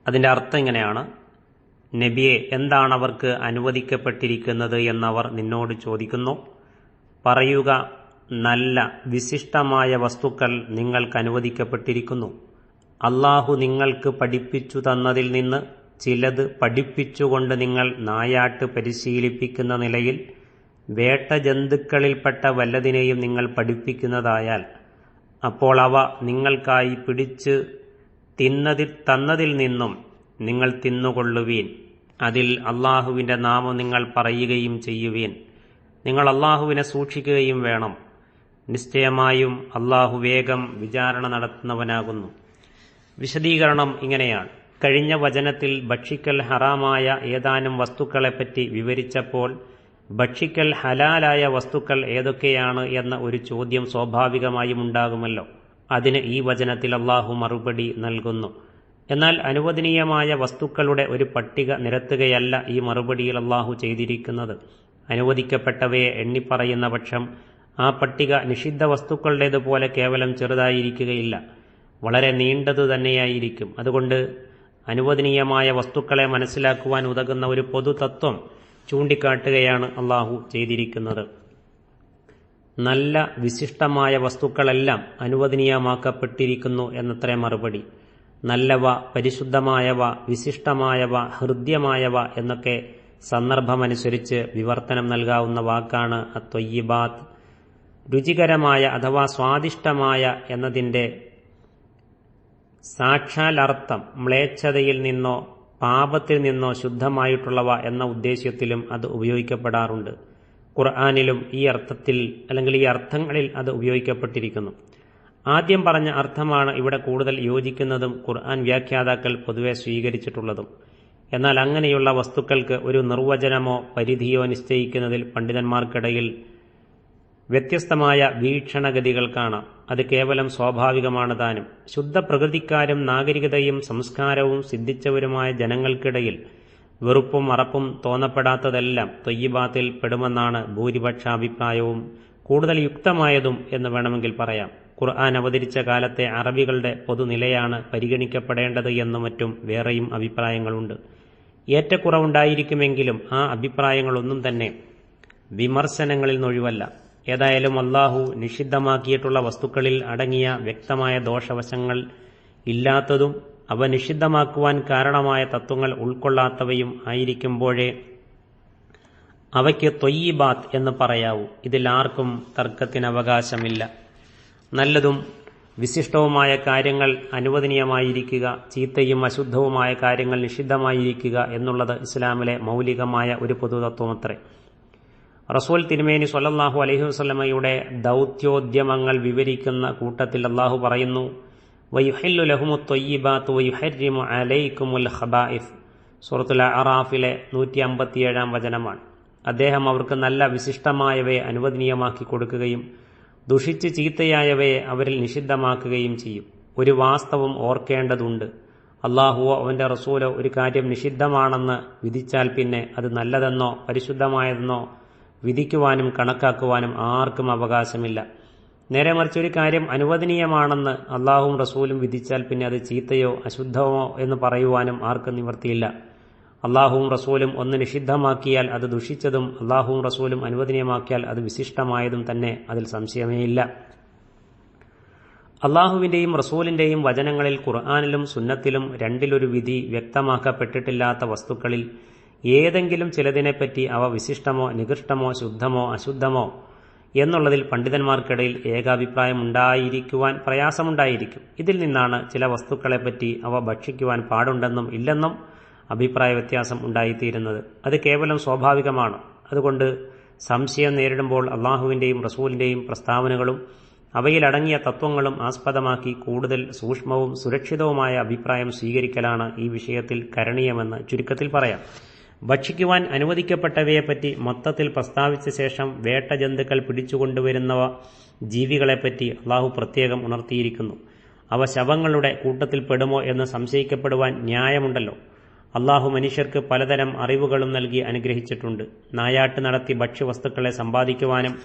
Speaker 1: അതിൻ്റെ അർത്ഥം ഇങ്ങനെയാണ്: നബിയെ, എന്താണ് അവർക്ക് അനുവദിക്കപ്പെട്ടിരിക്കുന്നത് എന്നവർ നിന്നോട് ചോദിക്കുന്നു. പറയുക, നല്ല വിശിഷ്ടമായ വസ്തുക്കൾ നിങ്ങൾക്ക് അനുവദിക്കപ്പെട്ടിരിക്കുന്നു. അല്ലാഹു നിങ്ങൾക്ക് പഠിപ്പിച്ചു തന്നതിൽ നിന്ന് ചിലത് പഠിപ്പിച്ചുകൊണ്ട് നിങ്ങൾ നായാട്ട് പരിശീലിപ്പിക്കുന്ന നിലയിൽ വേട്ടജന്തുക്കളിൽപ്പെട്ട വല്ലതിനെയും നിങ്ങൾ പഠിപ്പിക്കുന്നതായാൽ അപ്പോൾ അവ നിങ്ങൾക്കായി പിടിച്ച് തന്നതിൽ നിന്നും നിങ്ങൾ തിന്നുകൊള്ളുവീൻ. അതിൽ അല്ലാഹുവിൻ്റെ നാമം നിങ്ങൾ പറയുകയും ചെയ്യുവീൻ. നിങ്ങൾ അല്ലാഹുവിനെ സൂക്ഷിക്കുകയും വേണം. നിശ്ചയമായും അല്ലാഹു വേഗം വിചാരണ നടത്തുന്നവനാകുന്നു. വിശദീകരണം ഇങ്ങനെയാണ്: കഴിഞ്ഞ വചനത്തിൽ ഭക്ഷിക്കൽ ഹറാമായ ഏതാനും വസ്തുക്കളെപ്പറ്റി വിവരിച്ചപ്പോൾ ഭക്ഷിക്കൽ ഹലാലായ വസ്തുക്കൾ ഏതൊക്കെയാണ് എന്ന ഒരു ചോദ്യം സ്വാഭാവികമായും ഉണ്ടാകുമല്ലോ. അതിന് ഈ വചനത്തിൽ അല്ലാഹു മറുപടി നൽകുന്നു. എന്നാൽ അനുവദനീയമായ വസ്തുക്കളുടെ ഒരു പട്ടിക നിരത്തുകയല്ല ഈ മറുപടിയിൽ അല്ലാഹു ചെയ്തിരിക്കുന്നത്. അനുവദിക്കപ്പെട്ടവയെ എണ്ണിപ്പറയുന്ന പക്ഷം ആ പട്ടിക നിഷിദ്ധ വസ്തുക്കളുടേതുപോലെ കേവലം ചെറുതായിരിക്കുകയില്ല, വളരെ നീണ്ടതു തന്നെയായിരിക്കും. അതുകൊണ്ട് അനുവദനീയമായ വസ്തുക്കളെ മനസ്സിലാക്കുവാൻ ഉതകുന്ന ഒരു പൊതുതത്വം ചൂണ്ടിക്കാട്ടുകയാണ് അല്ലാഹു ചെയ്തിരിക്കുന്നത്. നല്ല വിശിഷ്ടമായ വസ്തുക്കളെല്ലാം അനുവദനീയമാക്കപ്പെട്ടിരിക്കുന്നു എന്നത്രേ മറുപടി. നല്ലവ, പരിശുദ്ധമായവ, വിശിഷ്ടമായവ, ഹൃദ്യമായവ എന്നൊക്കെ സന്ദർഭമനുസരിച്ച് വിവർത്തനം നൽകാവുന്ന വാക്കാണ് അത്വയ്യിബാത്ത്. രുചികരമായ അഥവാ സ്വാദിഷ്ടമായ എന്നതിൻ്റെ സാക്ഷാൽ അർത്ഥം മ്ലേച്ഛതയിൽ നിന്നോ പാപത്തിൽ നിന്നോ ശുദ്ധമായിട്ടുള്ളവ എന്ന ഉദ്ദേശ്യത്തിലും അത് ഉപയോഗിക്കപ്പെടാറുണ്ട്. ഖുർആനിലും ഈ അർത്ഥത്തിൽ അല്ലെങ്കിൽ ഈ അർത്ഥങ്ങളിൽ അത് ഉപയോഗിക്കപ്പെട്ടിരിക്കുന്നു. ആദ്യം പറഞ്ഞ അർത്ഥമാണ് ഇവിടെ കൂടുതൽ യോജിക്കുന്നതും ഖുർആൻ വ്യാഖ്യാതാക്കൾ പൊതുവെ സ്വീകരിച്ചിട്ടുള്ളതും. എന്നാൽ അങ്ങനെയുള്ള വസ്തുക്കൾക്ക് ഒരു നിർവചനമോ പരിധിയോ നിശ്ചയിക്കുന്നതിൽ പണ്ഡിതന്മാർക്കിടയിൽ വ്യത്യസ്തമായ വീക്ഷണഗതികൾ കാണാം. അത് കേവലം സ്വാഭാവികമാണ് താനും. ശുദ്ധ പ്രകൃതിക്കാരും നാഗരികതയും സംസ്കാരവും സിദ്ധിച്ചവരുമായ ജനങ്ങൾക്കിടയിൽ വെറുപ്പും അറപ്പും തോന്നപ്പെടാത്തതെല്ലാം ത്വയ്യിബാത്തിൽ പെടുമെന്നാണ് ഭൂരിപക്ഷ അഭിപ്രായവും കൂടുതൽ യുക്തമായതും എന്ന് വേണമെങ്കിൽ പറയാം. ഖുർആൻ അവതരിച്ച കാലത്തെ അറബികളുടെ പൊതുനിലയാണ് പരിഗണിക്കപ്പെടേണ്ടത് എന്നും മറ്റും വേറെയും അഭിപ്രായങ്ങളുണ്ട്. ഏറ്റക്കുറവുണ്ടായിരിക്കുമെങ്കിലും ആ അഭിപ്രായങ്ങളൊന്നും തന്നെ വിമർശനങ്ങളിൽ നിന്നൊഴിവല്ല. ഏതായാലും അല്ലാഹു നിഷിദ്ധമാക്കിയിട്ടുള്ള വസ്തുക്കളിൽ അടങ്ങിയ വ്യക്തമായ ദോഷവശങ്ങൾ ഇല്ലാത്തതും അവ നിഷിദ്ധമാക്കുവാൻ കാരണമായ തത്വങ്ങൾ ഉൾക്കൊള്ളാത്തവയും ആയിരിക്കുമ്പോഴേ അവയ്ക്ക് ത്വയ്യിബാത്ത് എന്ന് പറയാവൂ. ഇതിൽ ആർക്കും തർക്കത്തിന് അവകാശമില്ല. നല്ലതും വിശിഷ്ടവുമായ കാര്യങ്ങൾ അനുവദനീയമായിരിക്കുക, ചീത്തയും അശുദ്ധവുമായ കാര്യങ്ങൾ നിഷിദ്ധമായിരിക്കുക എന്നുള്ളത് ഇസ്ലാമിലെ മൗലികമായ ഒരു പൊതുതത്വമത്രേ. റസൂൽ തിരുമേനി സ്വല്ലല്ലാഹു അലൈഹി വസല്ലമയുടെ ദൗത്യോദ്യമങ്ങൾ വിവരിക്കുന്ന കൂട്ടത്തിൽ അല്ലാഹു പറയുന്നു: വയുഹില്ലു ലഹുമുത് ത്വയ്യിബാത്തു വയുഹർരിമു അലൈക്കുമുൽ ഖബായിസ്. സൂറത്തുൽ അറാഫിലെ 157 വചനമാണ്. അദ്ദേഹം അവർക്ക് നല്ല വിശിഷ്ടമായവയെ അനുവദനീയമാക്കി കൊടുക്കുകയും ദുഷിച്ച് ചീത്തയായവയെ അവരിൽ നിഷിദ്ധമാക്കുകയും ചെയ്യും. ഒരു വാസ്തവം ഓർക്കേണ്ടതുണ്ട്: അല്ലാഹുവോ അവന്റെ റസൂലോ ഒരു കാര്യം നിഷിദ്ധമാണെന്ന് വിധിച്ചാൽ പിന്നെ അത് നല്ലതെന്നോ പരിശുദ്ധമായതെന്നോ വിധിക്കുവാനും കണക്കാക്കുവാനും ആർക്കും അവകാശമില്ല. നേരെ മറിച്ച് ഒരു കാര്യം അനുവദനീയമാണെന്ന് അല്ലാഹുവും റസൂലും വിധിച്ചാൽ പിന്നെ അത് ചീത്തയോ അശുദ്ധമോ എന്ന് പറയുവാനും ആർക്കും നിവൃത്തിയില്ല. അല്ലാഹുവും റസൂലും ഒന്ന് നിഷിദ്ധമാക്കിയാൽ അത് ദുഷിച്ചതും അല്ലാഹുവും റസൂലും അനുവദനീയമാക്കിയാൽ അത് വിശിഷ്ടമായതും തന്നെ, അതിൽ സംശയമേയില്ല. അള്ളാഹുവിന്റെയും റസൂലിന്റെയും വചനങ്ങളിൽ ഖുർആനിലും സുന്നത്തിലും രണ്ടിലൊരു വിധി വ്യക്തമാക്കപ്പെട്ടിട്ടില്ലാത്ത വസ്തുക്കളിൽ ഏതെങ്കിലും ചിലതിനെപ്പറ്റി അവ വിശിഷ്ടമോ നികൃഷ്ടമോ ശുദ്ധമോ അശുദ്ധമോ എന്നുള്ളതിൽ പണ്ഡിതന്മാർക്കിടയിൽ ഏകാഭിപ്രായം ഉണ്ടായിരിക്കുവാൻ പ്രയാസമുണ്ടായിരിക്കും. ഇതിൽ നിന്നാണ് ചില വസ്തുക്കളെപ്പറ്റി അവ ഭക്ഷിക്കുവാൻ പാടുണ്ടെന്നും ഇല്ലെന്നും അഭിപ്രായ വ്യത്യാസം ഉണ്ടായിത്തീരുന്നത്. അത് കേവലം സ്വാഭാവികമാണ്. അതുകൊണ്ട് സംശയം നേരിടുമ്പോൾ അള്ളാഹുവിന്റെയും റസൂലിന്റെയും പ്രസ്താവനകളും അവയിലടങ്ങിയ തത്വങ്ങളും ആസ്പദമാക്കി കൂടുതൽ സൂക്ഷ്മവും സുരക്ഷിതവുമായ അഭിപ്രായം സ്വീകരിക്കലാണ് ഈ വിഷയത്തിൽ കരണീയമെന്ന് ചുരുക്കത്തിൽ പറയാം. ഭക്ഷിക്കുവാൻ അനുവദിക്കപ്പെട്ടവയെപ്പറ്റി മൊത്തത്തിൽ പ്രസ്താവിച്ച ശേഷം വേട്ടജന്തുക്കൾ പിടിച്ചുകൊണ്ടുവരുന്നവ ജീവികളെപ്പറ്റി അള്ളാഹു പ്രത്യേകം ഉണർത്തിയിരിക്കുന്നു. അവ ശവങ്ങളുടെ കൂട്ടത്തിൽ പെടുമോ എന്ന് സംശയിക്കപ്പെടുവാൻ ന്യായമുണ്ടല്ലോ. അള്ളാഹു മനുഷ്യർക്ക് പലതരം അറിവുകളും നൽകി അനുഗ്രഹിച്ചിട്ടുണ്ട്. നായാട്ട് നടത്തി ഭക്ഷ്യവസ്തുക്കളെ സമ്പാദിക്കുവാനും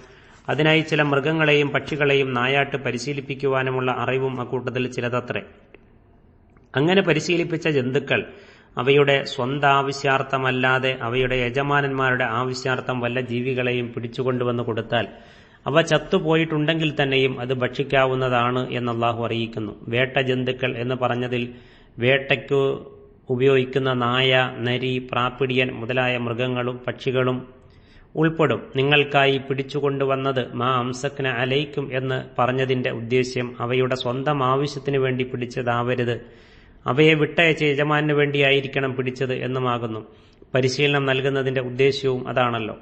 Speaker 1: അതിനായി ചില മൃഗങ്ങളെയും പക്ഷികളെയും നായാട്ട് പരിശീലിപ്പിക്കുവാനുമുള്ള അറിവും അക്കൂട്ടത്തിൽ ചിലതത്രേ. അങ്ങനെ പരിശീലിപ്പിച്ച ജന്തുക്കൾ അവയുടെ സ്വന്താവശ്യാർത്ഥമല്ലാതെ അവയുടെ യജമാനന്മാരുടെ ആവശ്യാർത്ഥം വല്ല ജീവികളെയും പിടിച്ചുകൊണ്ടുവന്ന് കൊടുത്താൽ അവ ചത്തുപോയിട്ടുണ്ടെങ്കിൽ തന്നെയും അത് ഭക്ഷിക്കാവുന്നതാണ് എന്ന് അള്ളാഹു അറിയിക്കുന്നു. വേട്ടജന്തുക്കൾ എന്ന് പറഞ്ഞതിൽ വേട്ടയ്ക്കു ഉപയോഗിക്കുന്ന നായ, നരി, പ്രാപ്പിടിയൻ മുതലായ മൃഗങ്ങളും പക്ഷികളും ഉൾപ്പെടും. നിങ്ങൾക്കായി പിടിച്ചുകൊണ്ടുവന്നത് മാ അംസക്ന അലൈക്കും എന്ന് പറഞ്ഞതിന്റെ ഉദ്ദേശ്യം അവയുടെ സ്വന്തം ആവശ്യത്തിനു വേണ്ടി പിടിച്ചതാവരുത്, അവയെ വിട്ടയച്ച യജമാനു വേണ്ടിയായിരിക്കണം പിടിച്ചത് എന്നുമാകുന്നു. പരിശീലനം നൽകുന്നതിന്റെ ഉദ്ദേശ്യവും അതാണല്ലോ.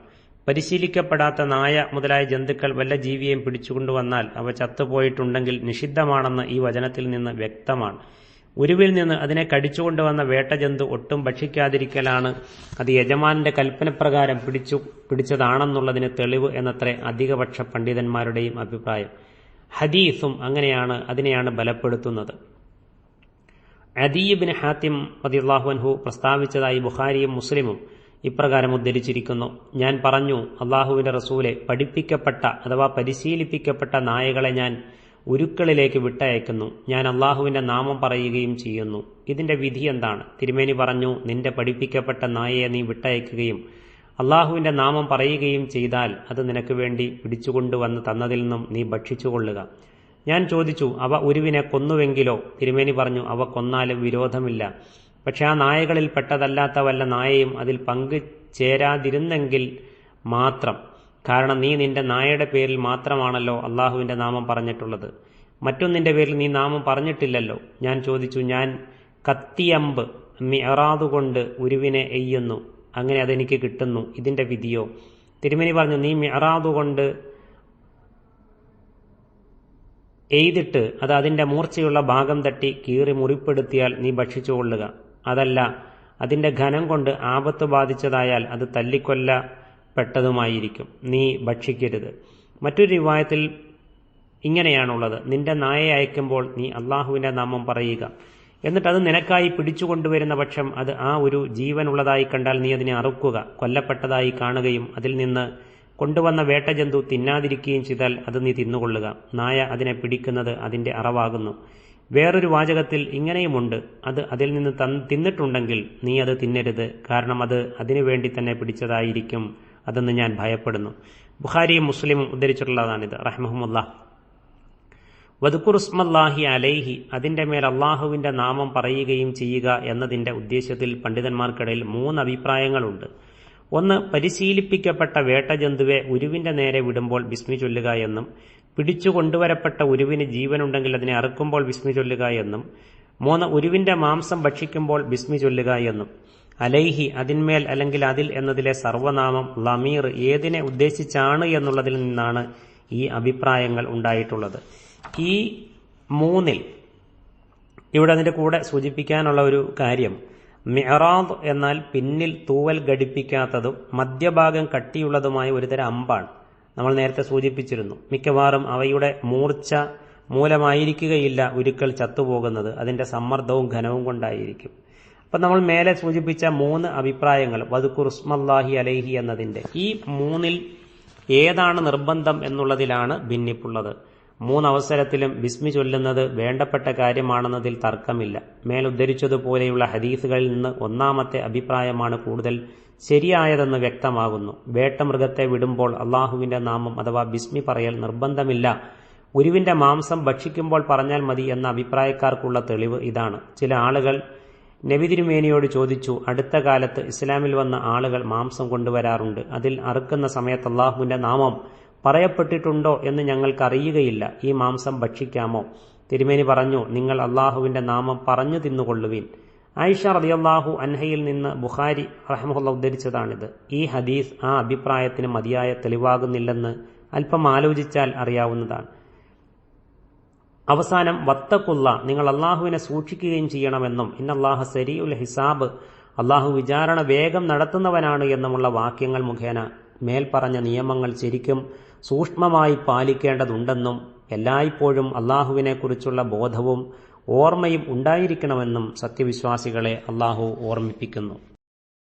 Speaker 1: പരിശീലിക്കപ്പെടാത്ത നായ മുതലായ ജന്തുക്കൾ വല്ല ജീവിയെയും പിടിച്ചുകൊണ്ടുവന്നാൽ അവ ചത്തുപോയിട്ടുണ്ടെങ്കിൽ നിഷിദ്ധമാണെന്ന് ഈ വചനത്തിൽ നിന്ന് വ്യക്തമാണ്. ഉരുവിൽ നിന്ന് അതിനെ കടിച്ചുകൊണ്ടുവന്ന വേട്ടജന്തു ഒട്ടും ഭക്ഷിക്കാതിരിക്കലാണ് അത് യജമാനന്റെ കൽപ്പനപ്രകാരം പിടിച്ചതാണെന്നുള്ളതിന് തെളിവ് എന്നത്രേ അധികപക്ഷ പണ്ഡിതന്മാരുടെയും അഭിപ്രായം. ഹദീസും അതിനെയാണ് ബലപ്പെടുത്തുന്നത്. അദീ ഇബ്നു ഹാത്തിം റളിയല്ലാഹു അൻഹു പ്രസ്താവിച്ചതായി ബുഖാരിയും മുസ്ലിമും ഇപ്രകാരം ഉദ്ധരിച്ചിരിക്കുന്നു. ഞാൻ പറഞ്ഞു, അള്ളാഹുവിന്റെ റസൂലെ, പഠിപ്പിക്കപ്പെട്ട അഥവാ പരിശീലിപ്പിക്കപ്പെട്ട നായകളെ ഞാൻ ഉരുക്കളിലേക്ക് വിട്ടയക്കുന്നു. ഞാൻ അള്ളാഹുവിന്റെ നാമം പറയുകയും ചെയ്യുന്നു. ഇതിന്റെ വിധി എന്താണ്? തിരുമേനി പറഞ്ഞു, നിന്റെ പഠിപ്പിക്കപ്പെട്ട നായയെ നീ വിട്ടയക്കുകയും അള്ളാഹുവിന്റെ നാമം പറയുകയും ചെയ്താൽ അത് നിനക്ക് വേണ്ടി പിടിച്ചുകൊണ്ടുവന്ന് തന്നതിൽ നിന്നും നീ ഭക്ഷിച്ചുകൊള്ളുക. ഞാൻ ചോദിച്ചു, അവ ഉരുവിനെ കൊന്നുവെങ്കിലോ? തിരുമേനി പറഞ്ഞു, അവ കൊന്നാലും വിരോധമില്ല. പക്ഷെ ആ നായകളിൽ പെട്ടതല്ലാത്ത വല്ല നായയും അതിൽ പങ്കു ചേരാതിരുന്നെങ്കിൽ മാത്രം. കാരണം നീ നിന്റെ നായയുടെ പേരിൽ മാത്രമാണല്ലോ അള്ളാഹുവിന്റെ നാമം പറഞ്ഞിട്ടുള്ളത്, മറ്റൊന്നിന്റെ പേരിൽ നീ നാമം പറഞ്ഞിട്ടില്ലല്ലോ. ഞാൻ ചോദിച്ചു, ഞാൻ കത്തിയമ്പ് മിഅറാദുകൊണ്ട് ഉരുവിനെ എയ്യുന്നു, അങ്ങനെ അതെനിക്ക് കിട്ടുന്നു, ഇതിന്റെ വിധിയോ? തിരുമേനി പറഞ്ഞു, നീ മിഅറാദുകൊണ്ട് എയ്തിട്ട് അത് അതിന്റെ മൂർച്ചയുള്ള ഭാഗം തട്ടി കീറി മുറിപ്പെടുത്തിയാൽ നീ ഭക്ഷിച്ചുകൊള്ളുക. അതല്ല, അതിന്റെ ഘനം കൊണ്ട് ആപത്ത് ബാധിച്ചതായാൽ അത് തല്ലിക്കൊല്ലപ്പെട്ടതുമായിരിക്കും, നീ ഭക്ഷിക്കരുത്. മറ്റൊരു റിവായത്തിൽ ഇങ്ങനെയാണുള്ളത്, നിന്റെ നായയെ അയക്കുമ്പോൾ നീ അള്ളാഹുവിന്റെ നാമം പറയുക. എന്നിട്ട് അത് നിനക്കായി പിടിച്ചുകൊണ്ടുവരുന്ന പക്ഷം അത് ആ ഒരു ജീവനുള്ളതായി കണ്ടാൽ നീ അതിനെ അറുക്കുക. കൊല്ലപ്പെട്ടതായി കാണുകയും അതിൽ നിന്ന് കൊണ്ടുവന്ന വേട്ടജന്തു തിന്നാതിരിക്കുകയും ചെയ്താൽ അത് നീ തിന്നുകൊള്ളുക. നായ അതിനെ പിടിക്കുന്നത് അതിന്റെ അറവാകുന്നു. വേറൊരു വാചകത്തിൽ ഇങ്ങനെയുമുണ്ട്, അത് അതിൽ നിന്ന് തിന്നിട്ടുണ്ടെങ്കിൽ നീ അത് തിന്നരുത്, കാരണം അത് അതിനുവേണ്ടി തന്നെ പിടിച്ചതായിരിക്കും, അതെന്ന് ഞാൻ ഭയപ്പെടുന്നു. ബുഖാരിയും മുസ്ലിമും ഉദ്ധരിച്ചിട്ടുള്ളതാണിത് റഹ്മഹുമുല്ലാഹ്. വദ്കുറുസ്മല്ലാഹി അലൈഹി, അതിന്റെ മേൽ അള്ളാഹുവിന്റെ നാമം പറയുകയും ചെയ്യുക എന്നതിന്റെ ഉദ്ദേശ്യത്തിൽ പണ്ഡിതന്മാർക്കിടയിൽ 3 അഭിപ്രായങ്ങളുണ്ട്. ഒന്ന്, പരിശീലിപ്പിക്കപ്പെട്ട വേട്ടജന്തുവെ ഉരുവിന്റെ നേരെ വിടുമ്പോൾ ബിസ്മി ചൊല്ലുക എന്നും, പിടിച്ചു കൊണ്ടുവരപ്പെട്ട ഉരുവിന് ജീവനുണ്ടെങ്കിൽ അതിനെ അറുക്കുമ്പോൾ ബിസ്മി ചൊല്ലുക എന്നും. 3, ഉരുവിന്റെ മാംസം ഭക്ഷിക്കുമ്പോൾ ബിസ്മി ചൊല്ലുക എന്നും. അലൈഹി, അതിന്മേൽ അല്ലെങ്കിൽ അതിൽ എന്നതിലെ സർവനാമം ലമീർ ഏതിനെ ഉദ്ദേശിച്ചാണ് എന്നുള്ളതിൽ നിന്നാണ് ഈ അഭിപ്രായങ്ങൾ ഉണ്ടായിട്ടുള്ളത്. ഈ 3-ൽ ഇവിടെ അതിന്റെ കൂടെ സൂചിപ്പിക്കാനുള്ള ഒരു കാര്യം, മിഅറാദ് എന്നാൽ പിന്നിൽ തൂവൽ ഘടിപ്പിക്കാത്തതും മധ്യഭാഗം കട്ടിയുള്ളതുമായ ഒരുതരം അമ്പാണ്. നമ്മൾ നേരത്തെ സൂചിപ്പിച്ചിരുന്നു. മിക്കവാറും അവയുടെ മൂർച്ച മൂലമായിരിക്കുകയില്ല ഉരുക്കൾ ചത്തുപോകുന്നത്, അതിന്റെ സമ്മർദ്ദവും ഘനവും കൊണ്ടായിരിക്കും. അപ്പം നമ്മൾ മേലെ സൂചിപ്പിച്ച 3 അഭിപ്രായങ്ങൾ വദ്കുറുസ്മല്ലാഹി അലൈഹി എന്നതിന്റെ ഈ 3-ൽ ഏതാണ് നിർബന്ധം എന്നുള്ളതിലാണ് ഭിന്നിപ്പുള്ളത്. 3 അവസരത്തിലും ബിസ്മി ചൊല്ലുന്നത് വേണ്ടപ്പെട്ട കാര്യമാണെന്നതിൽ തർക്കമില്ല. മേലുദ്ധരിച്ചതുപോലെയുള്ള ഹദീസുകളിൽ നിന്ന് 1-ാമത്തെ അഭിപ്രായമാണ് കൂടുതൽ ശരിയായതെന്ന് വ്യക്തമാകുന്നു. വേട്ടമൃഗത്തെ വിടുമ്പോൾ അള്ളാഹുവിന്റെ നാമം അഥവാ ബിസ്മി പറയൽ നിർബന്ധമില്ല. ഉരുവിന്റെ മാംസം ഭക്ഷിക്കുമ്പോൾ പറഞ്ഞാൽ മതി എന്ന അഭിപ്രായക്കാർക്കുള്ള തെളിവ് ഇതാണ്. ചില ആളുകൾ നബി തിരുമേനിയോട് ചോദിച്ചു, അടുത്ത കാലത്ത് ഇസ്ലാമിൽ വന്ന ആളുകൾ മാംസം കൊണ്ടുവരാറുണ്ട്, അതിൽ അറുക്കുന്ന സമയത്ത് അള്ളാഹുവിന്റെ നാമം പറയപ്പെട്ടിട്ടുണ്ടോ എന്ന് ഞങ്ങൾക്കറിയുകയില്ല, ഈ മാംസം ഭക്ഷിക്കാമോ? തിരുമേനി പറഞ്ഞു, നിങ്ങൾ അള്ളാഹുവിന്റെ നാമം പറഞ്ഞു തിന്നുകൊള്ളുവിൻ. ആയിഷ റളിയല്ലാഹു അൻഹയിൽ നിന്ന് ബുഖാരി റഹ്മഹുല്ലാഹ് ഉദ്ധരിച്ചതാണിത്. ഈ ഹദീസ് ആ അഭിപ്രായത്തിന് മതിയായ തെളിവാകുന്നില്ലെന്ന് അല്പം ആലോചിച്ചാൽ അറിയാവുന്നതാണ്. അവസാനം വത്തഖുള്ള, നിങ്ങൾ അള്ളാഹുവിനെ സൂക്ഷിക്കുകയും ചെയ്യണമെന്നും ഇന്നല്ലാഹ സരീഉൽ ഹിസാബ്, അള്ളാഹു വിചാരണ വേഗം നടത്തുന്നവനാണ് എന്നുമുള്ള വാക്യങ്ങൾ മുഖേന മേൽപ്പറഞ്ഞ നിയമങ്ങൾ ശരിക്കും സൂക്ഷ്മമായി പാലിക്കേണ്ടതുണ്ടെന്നും എല്ലായ്പ്പോഴും അള്ളാഹുവിനെക്കുറിച്ചുള്ള ബോധവും ഓർമ്മയും ഉണ്ടായിരിക്കണമെന്നും സത്യവിശ്വാസികളെ അള്ളാഹു ഓർമ്മിപ്പിക്കുന്നു.